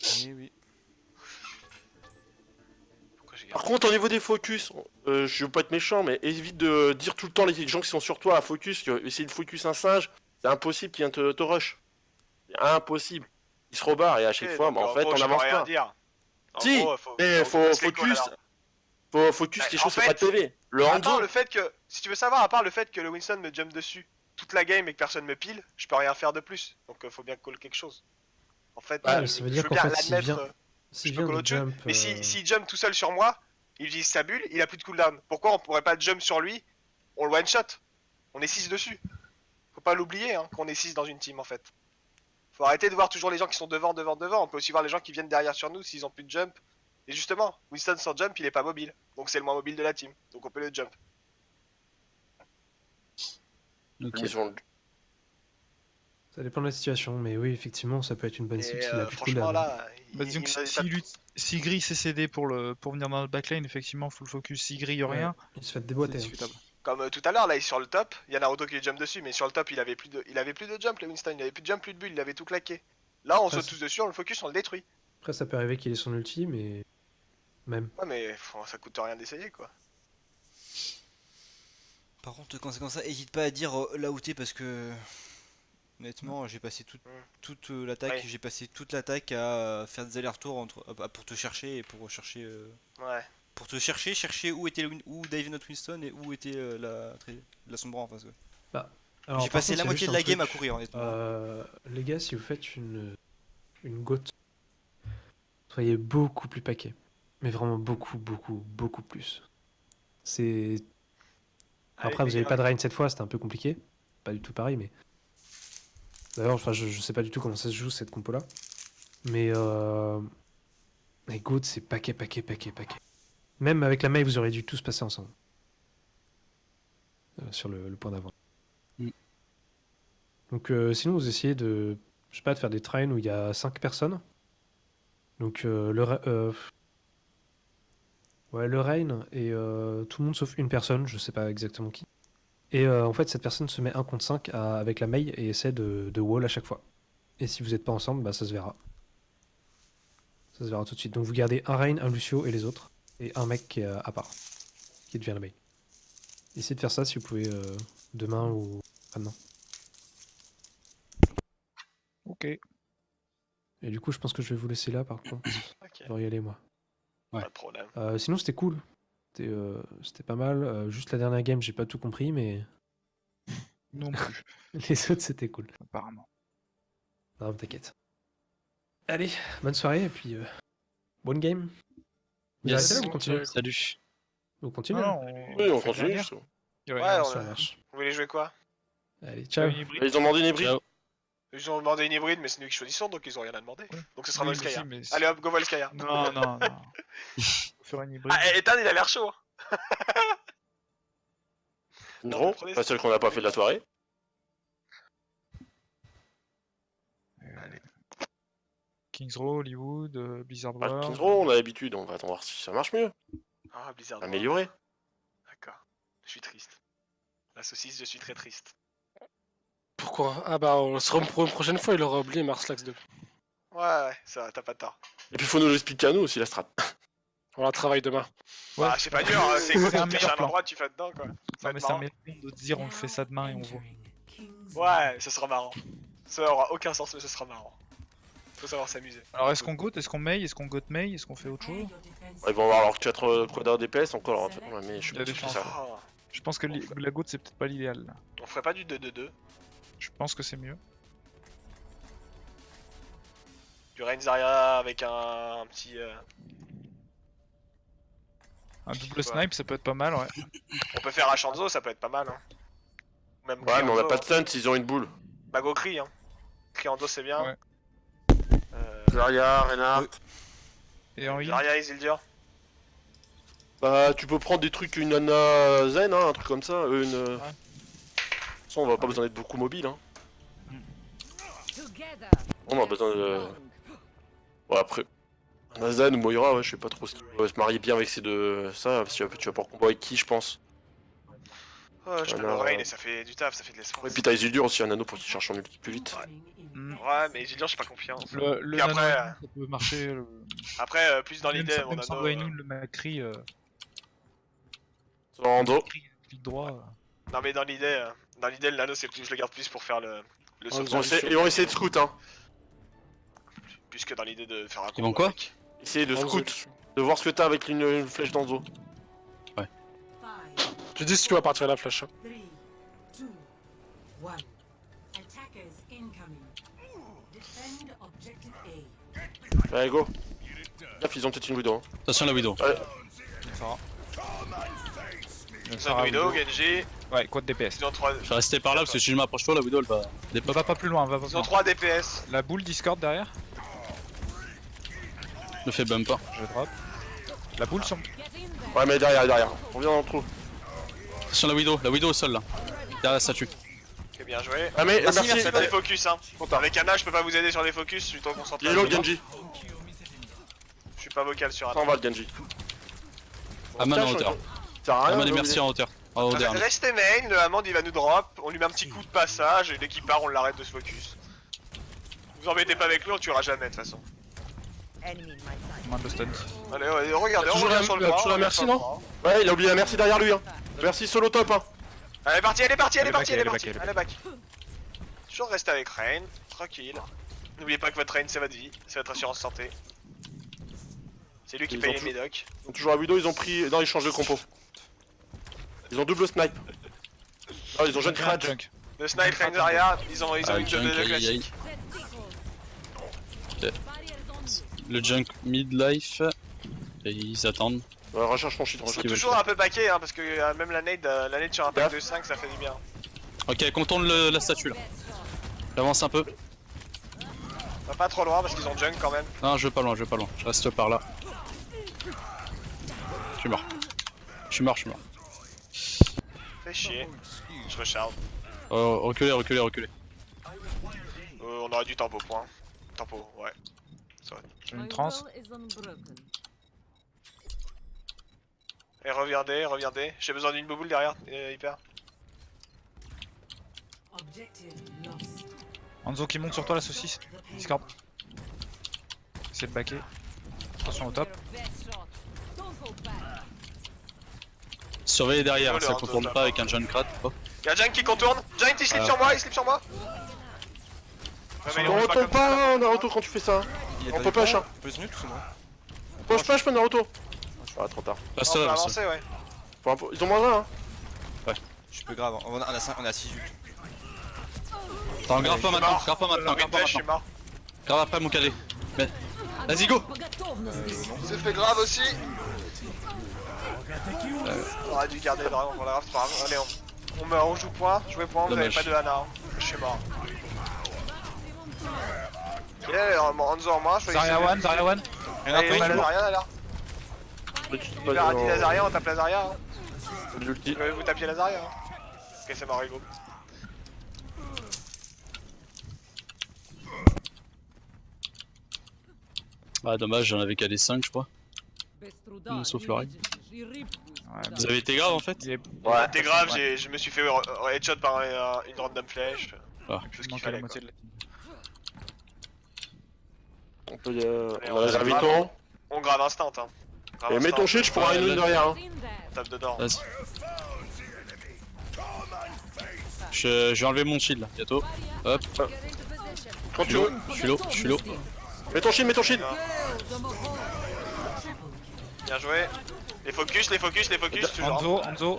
Oui, oui. Pourquoi j'ai Par gardé contre, au niveau des focus, je veux pas être méchant, mais évite de dire tout le temps les gens qui sont sur toi à focus, que essayer de focus un singe, c'est impossible qu'il vienne te rush. C'est impossible. Il se rebarre et à chaque Ok, fois, donc, mais en fait, gros, on je peux n'avance rien pas. dire. En Si, gros, mais faut faut passer les calls, focus. alors. Faut focus Ouais, quelque en chose sur fait, pas de TV. Le À part Hanzo, le fait que, si tu veux savoir, à part le fait que le Winston me jump dessus toute la game et que personne me pile, je peux rien faire de plus. Donc faut bien call quelque chose. En fait, Ouais, je, ça veut je dire veux qu'en bien fait, s'il l'admettre. vient- S'il je peux vient call de au-dessus. jump. Mais s'il jump tout seul sur moi, il utilise sa bulle, il a plus de cooldown. Pourquoi on pourrait pas jump sur lui? On le one shot. On est 6 dessus. Faut pas l'oublier hein, qu'on est 6 dans une team en fait. Faut arrêter de voir toujours les gens qui sont devant. On peut aussi voir les gens qui viennent derrière sur nous s'ils ont plus de jump. Et justement, Winston sans jump, il est pas mobile. Donc c'est le moins mobile de la team. Donc on peut le jump. Ok. ils sont- Ça dépend de la situation, mais oui, effectivement, ça peut être une bonne cible Et s'il a plus de franchement cooldown. là, Bah, disons que il- si Gris s'est cédé pour venir dans le backline, effectivement, full focus. Si Gris rien, Il se fait c'est déboîter. hein. discutable. Comme tout à l'heure, là, il est sur le top. Il y a Naruto qui jump dessus, mais sur le top, il avait plus de jump, le Winston. Il avait plus de jump, plus de bulle, il avait tout claqué. Là, on Ah, saute tous dessus, on le focus, on le détruit. Après, ça peut arriver qu'il ait son ulti, mais. Même. Ouais, mais ça coûte rien d'essayer quoi. Par contre, quand c'est comme ça, hésite pas à dire là où t'es parce que. Honnêtement, j'ai passé toute l'attaque, Oui. j'ai passé toute l'attaque à faire des allers-retours pour te chercher et pour chercher. Ouais. Pour te chercher où était où Dave Not Winston et où était la sombra en face. Alors, J'ai par passé contre, la c'est moitié juste de la un game à truc. courir honnêtement. Les gars, si vous faites une gote, soyez beaucoup plus paquet. Mais vraiment beaucoup, beaucoup, beaucoup plus. C'est. Après, Allez, vous les avez gars. pas de Reign cette fois, c'était un peu compliqué. Pas du tout pareil, mais. D'ailleurs, enfin, je sais pas du tout comment ça se joue cette compo là. Mais les goat, c'est paquet, paquet, paquet, paquet. Même avec la mail, vous auriez dû tous passer ensemble. Sur le point d'avant. Mm. Donc sinon vous essayez de, je sais pas, de faire des trains où il y a 5 personnes. Donc ouais, le Reign et tout le monde sauf une personne, je sais pas exactement qui. Et en fait cette personne se met 1 contre 5 avec la mail et essaie de wall à chaque fois. Et si vous n'êtes pas ensemble, bah ça se verra. Ça se verra tout de suite. Donc vous gardez un Reign, un Lucio et les autres. Et un mec qui est à part. Qui devient la mail. Essayez de faire ça si vous pouvez demain ou après-demain. Ok. Et du coup, je pense que je vais vous laisser là par contre. Ok, Je vais y aller moi. Ouais. pas de problème. Sinon, c'était cool. C'était pas mal. Juste la dernière game, j'ai pas tout compris, mais Non plus, les autres, c'était cool. apparemment. Non, mais t'inquiète. Allez, bonne soirée et puis bonne game. Vous Yes. arrêtez là ou vous continuez? Salut. Vous continuez Non, là non, Oui, on fait continue. dernière. je trouve. Ouais, Ouais, Ça marche. Vous voulez jouer quoi? Allez, ciao. une hybride. Ils ont demandé une hybride. Ciao. Ils ont demandé une hybride, mais c'est nous qui choisissons, donc ils ont rien à demander. Ouais. Donc ce sera Oui, mais Volskaya. si, mais si. Allez hop, go Volskaya. Non, non, non. Faut faire une hybride. Ah, et Ethan, il a l'air chaud. hein. Non, prenez pas ça. celle qu'on n'a pas fait de la soirée. Kings Row, Hollywood, Blizzard Pas le World. Kings Row, on a l'habitude, on va attendre voir si ça marche mieux. Ah, Blizzard. Améliorer. D'accord. Je suis triste. La saucisse, je suis très triste. Pourquoi? Ah bah, on se remet pour une prochaine fois, il aura oublié Marslax 2. Ouais, ça, t'as pas de tort. Et puis faut nous l'expliquer à nous aussi la strat. On la travaille demain. Ouais. Bah, c'est pas dur, hein, c'est quoi, C'est un tu meilleur un plan. endroit, tu fais dedans, quoi. Ça va Non, être mais ça marrant. met le de dire on le fait ça demain et on voit. Ouais, ça sera marrant. Ça aura aucun sens, mais ce sera marrant. Faut savoir s'amuser. Alors est-ce qu'on goat, est-ce qu'on mail, est-ce qu'on goat mail, est-ce qu'on fait autre chose? Ils vont avoir leur 4 quadras DPS encore, ouais, mais je suis Il y a pas des sûr que chances. ça. Oh, Je pense que la goat c'est peut-être pas l'idéal là. on ferait pas du 2-2-2. Je pense que c'est mieux. Du Reign Zarya avec un petit. Un double Ouais. snipe ça peut être pas mal, ouais. On peut faire Achanzo, ça peut être pas mal. Hein. Ou même Ouais, mais on a Kriando, pas de stun s'ils ont une boule. Bah, go Cri, hein. Kriando, c'est bien. Ouais. Zarya, Reinhardt. Et en heal, Zarya, Isildur. Bah, tu peux prendre des trucs, une Anna Zen, hein, un truc comme ça. Une. De toute façon, on va pas besoin d'être beaucoup mobile. Hein. On a besoin de. Ouais, après. Anna Zen ou Moira, ouais, je sais pas trop ce qui va se marier bien avec ces deux. Ça, parce que tu vas pouvoir combo avec qui, je pense. Oh, je prends le Alors, Reign et ça fait du taf, ça fait de l'espoir. Et puis t'as Isildur aussi, un anneau pour qu'il cherche en ulti plus vite. Ouais, mais Isildur, j'ai pas confiance. le Puis après, nano, ça peut marcher. Après, plus dans l'idée, mon même sans anneau. Dwayne, le Macri, En dos. clic droit. Non, mais dans l'idée, le nano, c'est plus, je le garde plus pour faire le saut. Ils vont essayer de scout, hein. Plus que dans l'idée de faire un Ils vont combo quoi avec. Essayer de Hanzo scout. dessus. De voir ce que t'as avec une flèche d'Anzo. Je dis si tu vas partir à la flèche. 3, 2, 1. Attackers incoming. Defend objective A. Allez, go. Gaffe, ils ont peut-être une Widow. Hein. Attention la Widow. Ils ont Widow, Genji, Ouais, quoi de DPS. ils ont 3. Je vais rester par là parce que si je m'approche trop, la Widow elle va dépop. Va pas plus loin, va pas plus Ils ont loin. 3 DPS. La boule Discord derrière, Me fait bumper. je drop. La boule sur. Ouais, mais derrière. On vient dans le trou. Attention la Widow au sol là. Derrière la statue. Ok, bien joué. Ah, mais Merci, merci. merci. Faites des focus, hein. Avec Anna, je peux pas vous aider sur des focus, je suis trop concentré. Il est long, le Genji. Je suis pas vocal sur Ça en Anna. va, le Genji. Aman en Tiens, hauteur. Ça sert à rien. Aman et de merci en hauteur. En haut dernier. Restez main, le Hammond il va nous drop, on lui met un petit coup de passage et dès qu'il part on l'arrête de se focus. Vous embêtez pas avec lui, on tuera jamais de toute façon. Moins de stuns. Allez, regardez, on Toujours revient la- sur le toujours point. la on merci, revient sur le non point. Ouais, il a oublié la merci derrière lui. Hein. Merci solo top. Hein. Elle est partie, elle est partie, elle est Elle est partie, elle est back, partie. elle est Elle est back. Toujours rester avec Rain, tranquille. N'oubliez pas que votre Rain c'est votre vie, c'est votre assurance santé. C'est lui qui Ils paye ont les tout- médocs. Ils ont toujours la Widow, ils ont pris. Non, ils changent de compo. Ils ont double snipe. Non, ils ont jeune crad. Junk. Le snipe Rain derrière, ils ont Ah, une junk, de aïe, aïe. classique. Le junk midlife. Et ils attendent. Ouais, recherche mon shit, Qu'ils recherche. veulent Toujours faire. un peu backé hein, parce que même la nade sur un pack de 5 ça fait du bien. Ok, contourne la statue là. J'avance un peu. On va pas trop loin parce qu'ils ont junk quand même. Non, je vais pas loin, je vais pas loin. Je reste par là. Je suis mort. Je suis mort, je suis mort. Fait chier. Je recharge. Oh, reculez, reculez, reculez. On aurait du tempo point. Tempo, ouais. J'ai une trans. Et regardez. J'ai besoin d'une boule derrière, hyper. Objective lost. Hanzo qui monte sur toi la saucisse. Discord. Essaye de backer. Attention au top. Surveillez derrière, Oh, ça le contourne Hanzo, pas avec un junk crad. Oh. Y'a Junk qui contourne. Junk il slip Ah. sur moi, il slip sur moi. Ouais, mais on est Naruto comme ça. pas, Naruto quand tu fais ça. On peut push, hein. Peut se mute ou non? Push, Naruto. Ah, trop tard. Passe On peut là, passe. avancer, ouais. Ils ont moins 1, hein. Je peux grave, on a 6 ult. Attends, grave pas maintenant, grave pas Dans maintenant, une grave pas flèche, je suis maintenant. mort. Grave après mon cadet. Mais... Vas-y, go! C'est fait grave aussi. On aurait dû garder vraiment pour la grave, c'est pas grave. Allez, on joue point, jouez point, vous avez Dommage. pas de Hana. Hein. Je suis mort. Ok, Hanzo en moi, je Zarya one, Zarya one. Rien à Allez, prendre. Zarya là. Il a dit Lazaria, on tape Lazaria. Hein. L'ulti. Vous tapiez Lazaria. Hein. Ok, c'est mort, Hugo. Ah, dommage, j'en avais qu'à des 5, je crois. Sauf l'oreille. Vous avez été grave en fait? Il est Ouais, t'es grave, je me suis fait headshot par une random flèche. Ah. Tout ce qu'il manqué la fallait. moitié de la team. On peut Allez, on a les invitons. On grave instant. Hein. Grave Et mets instant. ton shield, je pourrais une derrière. Hein. Tape dedans. Vas-y. Je vais enlever mon shield là, bientôt. Hop, Quand je tu suis veux. low, je suis low, je suis low. Mets ton shield, Bien joué. Les focus, toujours. Hanzo.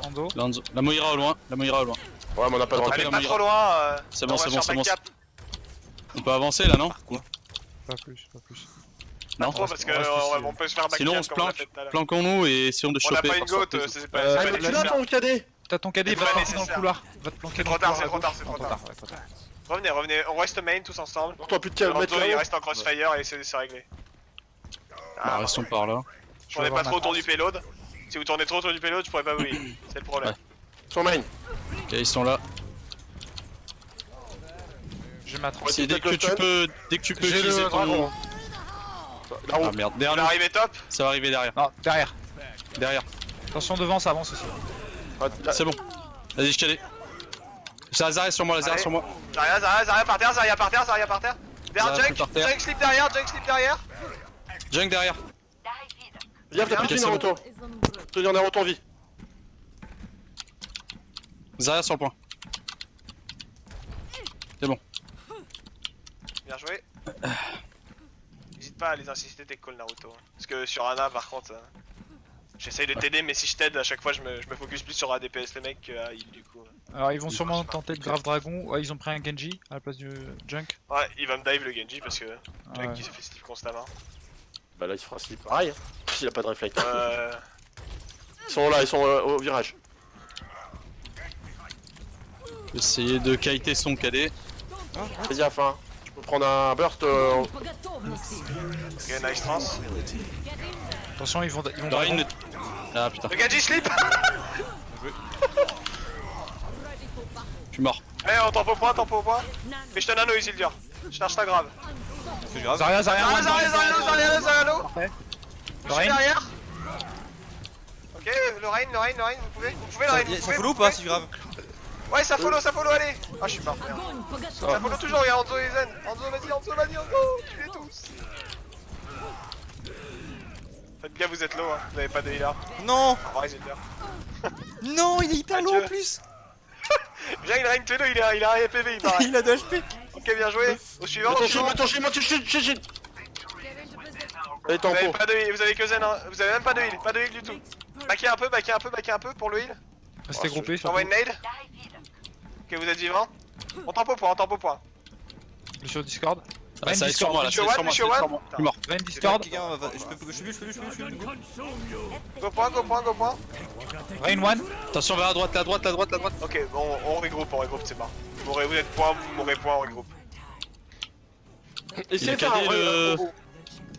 La Moira au loin, la Moira au loin. Ouais, mais on a pas de Attends, Allez, repère. pas Moira. trop loin. C'est bon, on va c'est bon, sur c'est bon. back cap. On peut avancer là, non? Pas plus, pas plus. Pas Non. trop parce que on reste ici. on peut se faire back Sinon on cap se comme on l'a planque, fait tout à l'heure. planquons-nous et essayons de On n'a choper. pas une par goat, surprise. c'est pas Ah, nécessaire. tu l'as ton cadet. T'as ton cadet, C'est va te pas planquer dans le nécessaire. couloir. Va te planquer dans le trop tard, couloir. c'est à trop tard, gauche. c'est Non, trop trop tard. tard, ouais, trop tard. Revenez, on reste main tous ensemble. Toi, plus de Hanzo, mettre il là. reste en crossfire et c'est réglé. Bah, restons par là. Je Tournez vais pas avoir trop ma autour du payload. Si vous tournez trop autour du payload, je pourrais pas vous heal. C'est le problème. Sur main. Ok, ils sont là. J'ai ma trans. Ouais, Si, dès que tu peux J'ai utiliser le ton... dragon. La Ah roue. merde, Il derrière va nous. arriver top. Ça va arriver derrière. Non, derrière. Derrière. Attention devant, ça avance aussi. Ah, là- C'est bon. Vas-y, je calais. Zarya sur moi, Zarya Allez. sur moi. Zarya par terre. Derrière Zarya Junk, plus par terre. Junk slip derrière. Junk derrière. Viens, t'as plus de Ok, vie, c'est Naruto. Tenir Naruto en vie. Zarya sur le point. Bien joué. N'hésite pas à les insister tes calls Naruto. Parce que sur Ana par contre, j'essaye de t'aider mais si je t'aide à chaque fois je me focus plus sur ADPS le mec qu'à heal du coup. Alors ils vont sûrement tenter le Grave Dragon. Ouais, ils ont pris un Genji à la place du Junk. Ouais, il va me dive le Genji parce que Junk Ouais. il se fait slip constamment. Bah là, il se fera slip pareil. Hein. Il a pas de réflexe. Euh... Ils sont là, ils sont au virage. Essayer de kiter son cadet. Fais gaffe, hein. Tu peux prendre un burst. Ok, nice trans. Attention, ils vont Dorine. dragon. Ah putain, Le Genji slip. je suis mort. Eh, on tempo au point. Mais je te nano Isildur. Je cherche ta grave. C'est grave. Zarya, Zarya, one. Zarya. Parfait. Je suis derrière. Ok, le Rain, vous pouvez Ça Rain, ça follow ou pas, c'est grave? Ouais, ça follow, allez. Ah, je suis mort, merde. Ça follow toujours, il y a Hanzo et Zen. Hanzo, vas-y, Hanzo, tuez-les tous. Faites bien, vous êtes low, hein. Vous avez pas de healer. Non. Au revoir, les healers. Non, il est hyper low Adieu. en plus. Viens, il règne tous les deux, il a un PV, il paraît. Il a 2 HP. Ok, bien joué. Au suivant, au suivant. Attends, shield. Allez, t'es en Vous avez pot. pas de heal, vous avez que Zen, hein. Vous avez même pas de heal du tout. Backez un peu pour le heal. Restez groupés sur J'envoie une nade. Ok, vous êtes vivant. On tempo point. sur Discord. Ah, ça va être sur moi là, ça Monsieur va être One, sur moi, Monsieur ça va être sur One. moi. Je suis mort. Rain Discord. Quelqu'un va. Je suis bulle. Go point. Rain 1. Attention vers la droite. Ok, bon, on regroupe, c'est bon. Vous êtes point, vous mourrez point, on regroupe. Essayez de faire KD, un le- vrai.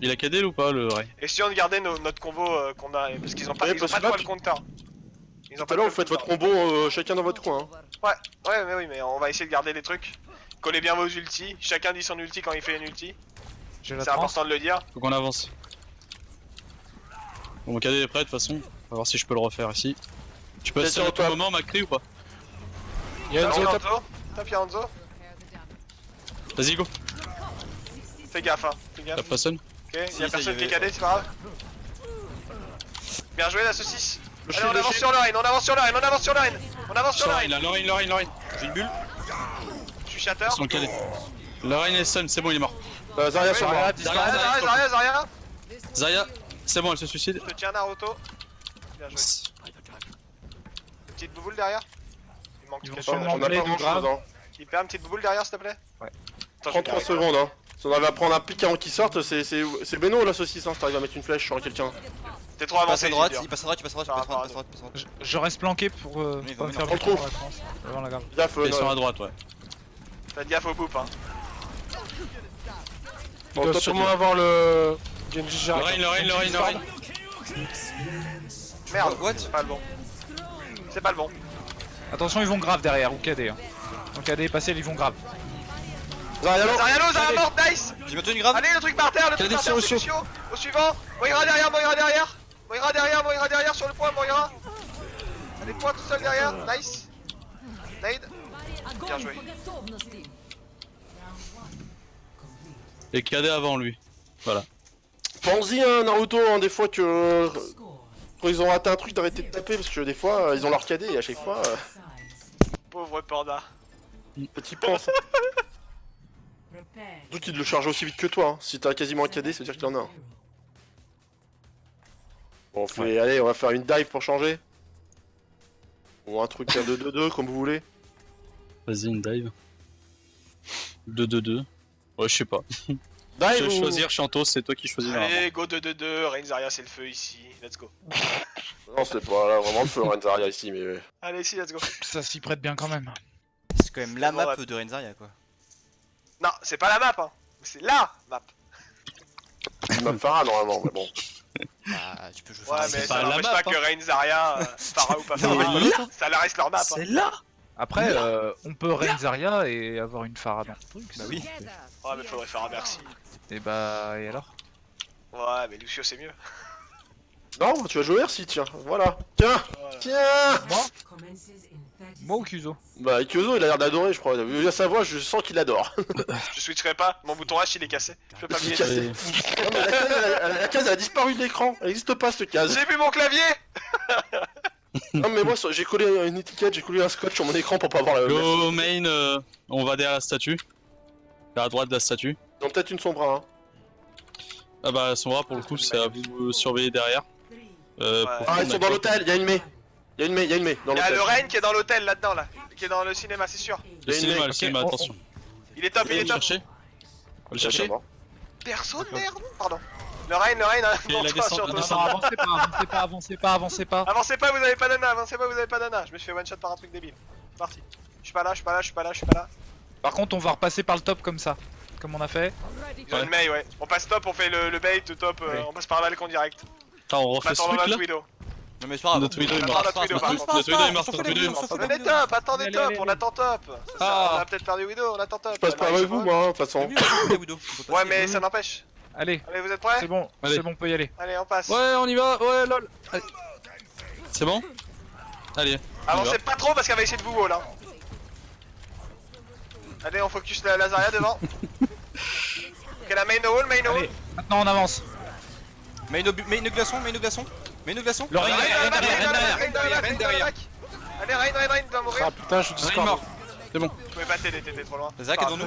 Il a KD ou pas le Ray? Essayons de garder notre combo qu'on a, parce qu'ils ont pas, Ouais, ils ont parce pas que de là, poil compteur. Ils ont Tout pas à de l'heure, vous poil faites votre compteur. combo chacun dans votre coin. Hein. Ouais, mais oui, mais on va essayer de garder les trucs. Collez bien vos ultis, chacun dit son ulti quand il fait une ulti. J'ai la C'est trans. important de le dire. Faut qu'on avance. Bon, mon KD est prêt de toute façon. On va voir si je peux le refaire ici. Tu peux T'es passer sur à tout top. moment, Macri ou pas? Il y a Top, Enzo, y'a top. Hanzo. Top, y'a Hanzo. Vas-y, go. Fais gaffe, hein. Fais T'as gaffe. personne? Ok, y'a ça y personne qui est avait. cadé, c'est pas grave. Bien joué la saucisse. Le Allez, on shield, avance sur le Rain, on avance sur le Sur Rain. Line, là, Lorraine. J'ai une bulle. Je suis shatter. Ils sont calés. Lorraine est stun, c'est bon, il est mort. Zarya sur moi. Zarya. Zarya, c'est bon, elle se suicide. Je te tiens Naruto. Bien joué. Petite bouboule derrière. Il manque Ils vont quelque sûrement chose. On a Blade pas ou grand chose. grave. Hein. Il perd une petite bouboule derrière, s'il te plaît. Ouais. Attends, je vais 33 garder. secondes. Hein. Si on avait à prendre un pic avant qu'il sorte, c'est Beno la saucisse. Hein, si t'arrives à mettre une flèche sur quelqu'un. T'es trop Passe avancé. à droite, Isildur. il passe à droite, tu passes à droite. Je reste planqué pour Oui, pas me vaut faire mieux. On buter le par la trans. Avant la garde. Gaffe, Ils sont à droite, ouais. Faites gaffe au boop, hein. Il doit sûrement avoir le Genji Jarre. Lorraine. Merde, What c'est pas le bon. C'est pas le bon. Attention, ils vont grave derrière, ou KD. Hein. Quand KD est passé, ils vont grave. Zarya, non. Zariano, Zarya mort, nice. J'ai bientôt une grave. Allez, le truc par terre, le truc par terre, c'est Lucio. Au suivant. Moira derrière. Moira derrière sur le point, Moira. Allez, point tout seul derrière, nice. Nade. Bien joué. Et KD avant lui. Pense-y, hein, Naruto, hein, des fois que. Quand ils ont raté un truc, d'arrêter de taper parce que des fois ils ont leur KD et à chaque fois. Pauvre panda. Petit pense. Surtout qu'il le charge aussi vite que toi. Hein. Si t'as quasiment un KD, ça veut dire qu'il en a un. Bon, on fait. Allez, on va faire une dive pour changer. Ou un truc à 2-2-2 comme vous voulez. Vas-y, une dive. 2-2-2. Ouais, je sais pas. Dive Je vais ou- choisir Chantos, c'est toi qui choisis normalement. Allez, go 2-2-2, Rain Zarya, c'est le feu ici. Let's go. Non, c'est pas là, vraiment le feu Renzaria ici, mais. Allez, ici, let's go. Ça s'y prête bien quand même. C'est quand même la Bon, map ouais. de Renzaria quoi. Non, c'est pas la map, hein. C'est la map. Il m'a Farah normalement, mais bon. Bah, tu peux jouer Ouais, Farah, mais c'est ça pas la n'empêche map, pas que Rain Zarya, Farah ou pas Non, mais Farah, là, ça la reste leur map. Hein. là. Après, on peut Rain Zarya et avoir une Pharah dans le truc. Bah oui. Ouais, mais faudrait faire un merci. Et bah, et alors? Ouais, mais Lucio, c'est mieux. Non, tu vas jouer Ersi, tiens, voilà. Tiens, Voilà. tiens. Moi ou Kuzo? Bah, Ikyozo, il a l'air d'adorer, je crois. Vu sa voix, je sens qu'il adore. Je switcherai pas, mon bouton H il est cassé. Je peux pas Il est me cassé. Non, mais la case, elle a disparu de l'écran. Elle existe pas, cette case. J'ai vu mon clavier. Non, mais moi, j'ai collé une étiquette, j'ai collé un scotch sur mon écran pour pas voir la. Go main, on va derrière la statue. Vers la droite de la statue. Ils ont peut-être une sombre, hein. Ah bah, son bras pour le coup, c'est à vous surveiller derrière. Pour Ah, prendre ils sont la dans clope. l'hôtel, il y a une Mei. Il y a une Mei dans Il y a l'hôtel. le Rain qui est dans l'hôtel là-dedans, là. Qui est dans le cinéma, c'est sûr. Le cinéma, Ok, le cinéma, on- attention. Il est top, On il va est le top. chercher. On va le chercher. Personne, merde. Pardon. Le Rain, hein. la Bon, descente, sur la toi. descente. Avancez pas. Avancez pas, vous avez pas d'ana, Je me suis fait one shot par un truc débile. C'est parti. Je suis pas là. Par contre, on va repasser par le top comme ça. Comme on a fait. Ils ont une Mei, ouais. On passe top, on fait le bait de top, Ouais. on passe par le balcon direct. Attends, on On refait ce attend truc notre là. widow. Non mais c'est pas grave. Notre Widow est Attends, mort. notre Widow, par contre. Notre Widow est mort, notre Widow est mort. Venez top, attendez Allez, top, allez, on allez. attend top. Ah. On a peut-être perdu widow, on attend top. Je passe pas avec vous, moi, hein, de toute façon. Ouais, mais ça n'empêche. Allez, Allez, vous êtes prêts? c'est bon, Allez. on peut y aller. Allez, on passe. Ouais, on y va, ouais, lol. Allez. C'est bon? Allez. Avancez pas trop parce qu'elle va essayer de vous wall, hein. Allez, on focus la Lazaria devant. Ok, la main hall, main hall. Allez, maintenant on avance. Mets une glaçon, mets une glaçon. Mets une glaçon. Le Rein, Rein derrière. Allez, Rein doit mourir. Ah putain, je suis Rein discord. mort. C'est bon. Vous pouvez pas t'aider, t'étais trop loin. Zach, aidons-nous.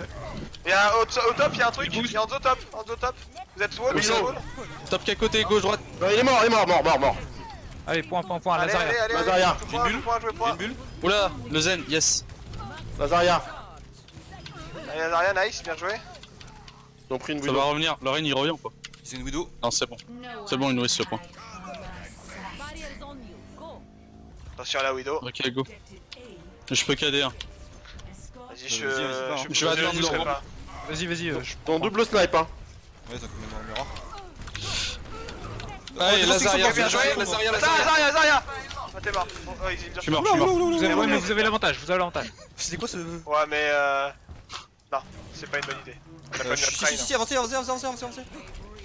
Et au top, il y a un truc. Il y a Anzo top. Vous êtes wall, Oui, vous êtes non. wall. Top qu'à côté, gauche, droite. Il est mort. Allez, point, Allez, Lazaria. allez, Lazaria. jouez point, jouez J'ai point. une bulle. Oula, le zen, yes. Lazaria. Allez, Lazaria, nice, bien joué. Ils ont pris une Ça va Widow. revenir. Le Rein il revient ou pas? C'est une widow. Non, c'est bon. C'est bon, il nous reste ce point. Attention à la Widow. Ok, go. Je peux cader. Hein. Vas-y, Vas-y, vas-y, je vais attendre pousserai le pas. Vas-y, Dans double snipe, hein. Ouais, donc même en miroir. Allez, Lazaria, bien joué. Lazaria. Lazaria. Ah, t'es mort. Oh, Isildur. Je suis mort, je suis mort. Ouais, mais vous avez l'avantage, C'était quoi ce. Ouais, mais non, c'est pas une bonne idée. On a pas mis notre Si, avancez.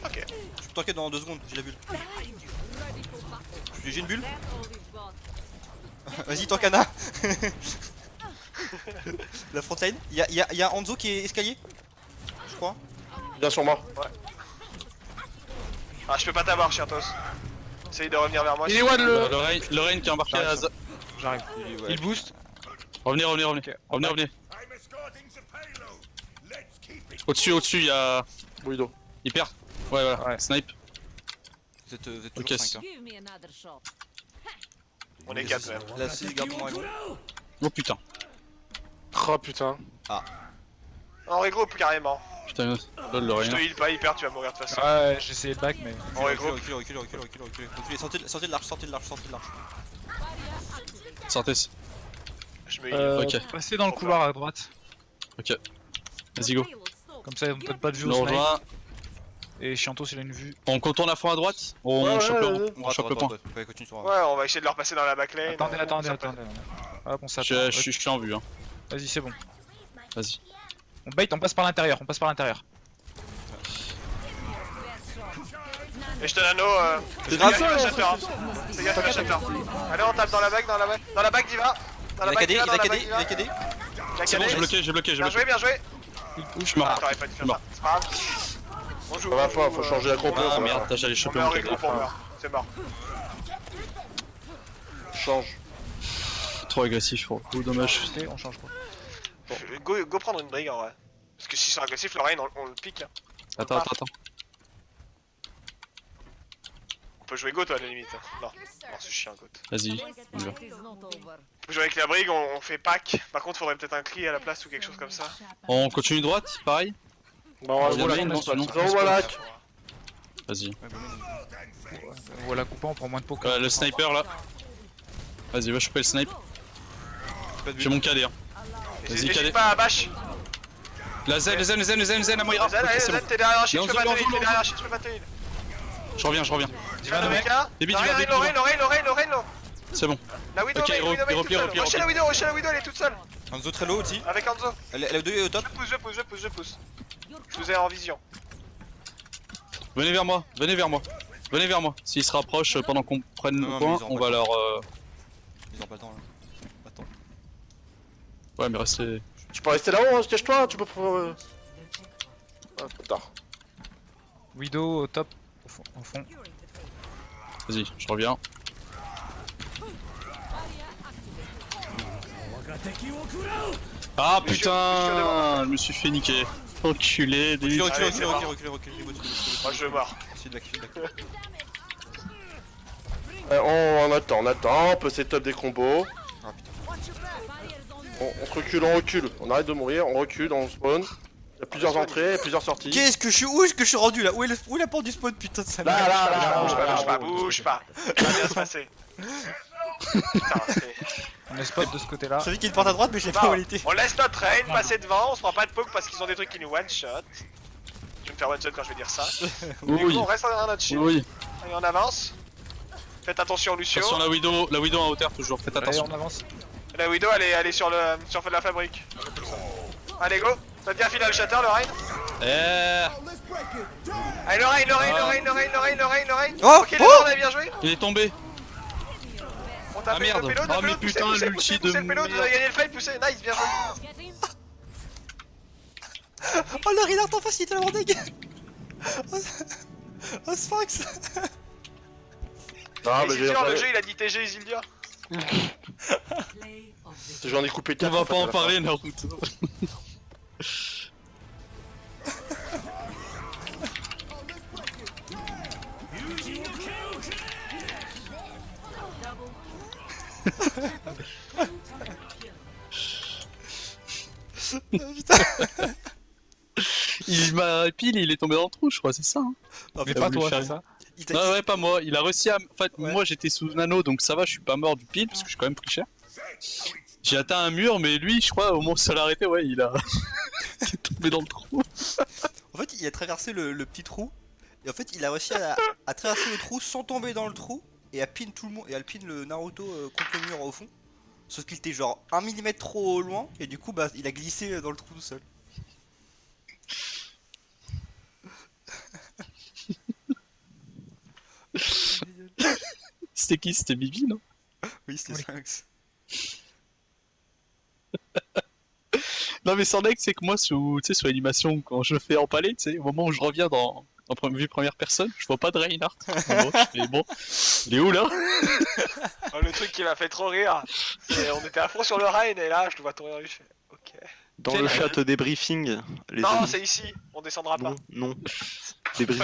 Ok. Je peux t'enquête dans 2 secondes, j'ai la bulle. J'ai une bulle. Vas-y, Tankana. La frontline. Y'a Hanzo qui est escalier. Je crois. Bien sur moi. Ah, je peux pas t'avoir, Chiantos. Essaye de revenir vers moi. Il est one Le Rein qui est embarqué à la. J'arrive. Il boost. Revenez. Revenez. Au-dessus, il y a. Widow. Il perd. Ouais, voilà. Ouais. Snipe. Vous êtes toujours Ok, 5 hein. On est 4 même. Là, c'est garde-moi. Oh putain. Oh putain. On regroupe carrément. Putain, lol, le Je te Rein. heal pas, hyper, tu vas mourir de toute façon. Ouais, j'ai essayé de back, mais. On regroupe. Reculez, sortez de l'arche. Sortez. Je me heal. Ok. Passez dans le couloir à droite. Ok. Vas-y, go. Comme ça, ils ont peut-être pas de vue On au snipe. rejoint. Et Chiantos, il a une vue. On contourne à fond à droite. On Ouais, chope ouais, on chope le point. Ouais, continue sur Ouais, on va essayer de leur passer dans la backlane. Attendez. Ça peut- Hop, on s'attend. Je suis en vue. Hein. Vas-y, c'est bon. Vas-y. On bait, on passe par l'intérieur. Et je te nano. C'est Fais gaffe, grave. il va shatter, hein. Fais gaffe, il va shatter. Allez, on tape dans la bague. Dans la bague, Diva. Dans Il la a bague, cadé, Diva, il dans a la cadé, bague, il a Diva. cadé. Il a C'est bon, cadé. j'ai bloqué. Bien joué. Je suis mort. Ah, t'aurais pas dû faire mort. ça. C'est pas grave. On joue. Ça va pas, faut changer la compo. Ah ça va merde, pas. j'allais On choper met en mon câble. regroupe, on meurt. C'est mort. Change. Trop agressif, oh, dommage. Ok, on change quoi. Go prendre une brigue en vrai. Parce que s'ils sont agressifs, le Rein, on le pique. Hein. Attends. On peut jouer Go, toi, à la limite. Non, c'est chiant, Go. Vas-y, on y va. On peut jouer avec la brigue, on fait pack. Par contre, faudrait peut-être un cri à la place ou quelque chose comme ça. On continue droite, pareil. Bon, on Voilà, va non, sinon. voilà. Vas-y. Voilà, coupant, on prend moins de poker. Le sniper là. Vas-y, va choper le snipe. J'ai mon KD. Hein. Vas-y, N'hésite calé. pas à bash. La zen, à Moira. Zen, Ok, allez, c'est Zen, bon. t'es derrière un shit, Et je peux on pas se te heal, lance, t'es derrière un shit, je peux pas te heal. Je reviens. Diva de mec là. Débit, Rein, débit, Lorraine. C'est bon. La Widow, Ok, mec, Widow, mec, toute repli. seule. Rushez la Widow, elle est toute seule. Hanzo très low aussi. Avec Hanzo. Elle est 2 est au top. Je pousse. Je vous ai en vision. Venez vers moi. S'ils se rapprochent pendant qu'on prenne Non, le mais point, ils ont on pas va le leur. Ils ont pas le temps là. Attends. Ouais, mais restez. Tu peux rester là-haut, hein, cache-toi, tu peux. Ah, tard. Widow au top, au fond. Vas-y, je reviens. Ah putain, je me suis fait niquer. Enculé, des Reculez. Moi je meurs. On attend, on peut setup des combos. Ah putain. On se recule, on arrête de mourir, on recule, on spawn. Il y a plusieurs entrées, plusieurs sorties. Où est-ce que je suis rendu là? Où est la porte du spawn putain de sale? Là, Bouge pas. Ça va bien se passer. Putain, c'est... On est spot de ce côté-là. Je savais qu'il y a une porte à droite mais je sais pas où elle était. On laisse notre Rein passer devant, on se prend pas de poke parce qu'ils ont des trucs qui nous one-shot. Je vais me faire one-shot quand je vais dire ça. Du coup, Oui, on reste derrière notre shield. oui. Allez, on avance. Faites attention, Lucio. Attention la Widow en hauteur toujours, faites Allez, attention. on avance. La Widow, elle est sur la fabrique. Allez, go. Faites gaffe, il a le shatter, le Rein. Allez, le Rein. Oh, Ok, les deux, on a bien joué. Il est tombé. On tape Ah, merde. le payload, Ah, mais putain, l'ulti de poussez le payload, vous merde. avez gagné le fight, poussez. Nice, bien joué. Oh le Reinhardt en face, il est tellement deg. Oh Sphinx. Ah, bah, Isildur, le jeu, il a dit TG Isildur. Play of the j'en ai coupé On 4. va pas en parler, Naruto. Putain. Il m'a pile, il est tombé dans le trou, je crois, c'est ça. Hein. En Mais fait, pas voulu toi, faire c'est ça? il t'a Ouais, ouais, pas moi. Il a réussi à. En fait, Ouais. moi j'étais sous nano, donc ça va, je suis pas mort du pile, parce que je suis quand même pris cher. J'ai atteint un mur, mais lui, je crois, au moment où ça l'a arrêté, ouais, il a. il est tombé dans le trou. En fait, il a traversé le petit trou. Et en fait, il a réussi à traverser le trou sans tomber dans le trou. Et à pin tout le monde. Et à pin le Naruto contre le mur au fond. Sauf qu'il était genre 1 mm trop loin. Et du coup, bah, il a glissé dans le trou tout seul. C'était qui? C'était Bibi, non? Oui, c'était Sphinx. Non, mais sans deck, c'est que moi, sous l'animation, quand je fais empaler, tu sais, au moment où je reviens en vue première personne, je vois pas de Reinhardt. Bon, je fais, bon, il est où là? Oh, le truc qui m'a fait trop rire. C'est on était à fond sur le Rain et là je te vois tourner dans lui. Je fais ok. Dans le chat débriefing, les Non, amis. c'est ici. On descendra pas. Non, non. Débriefing.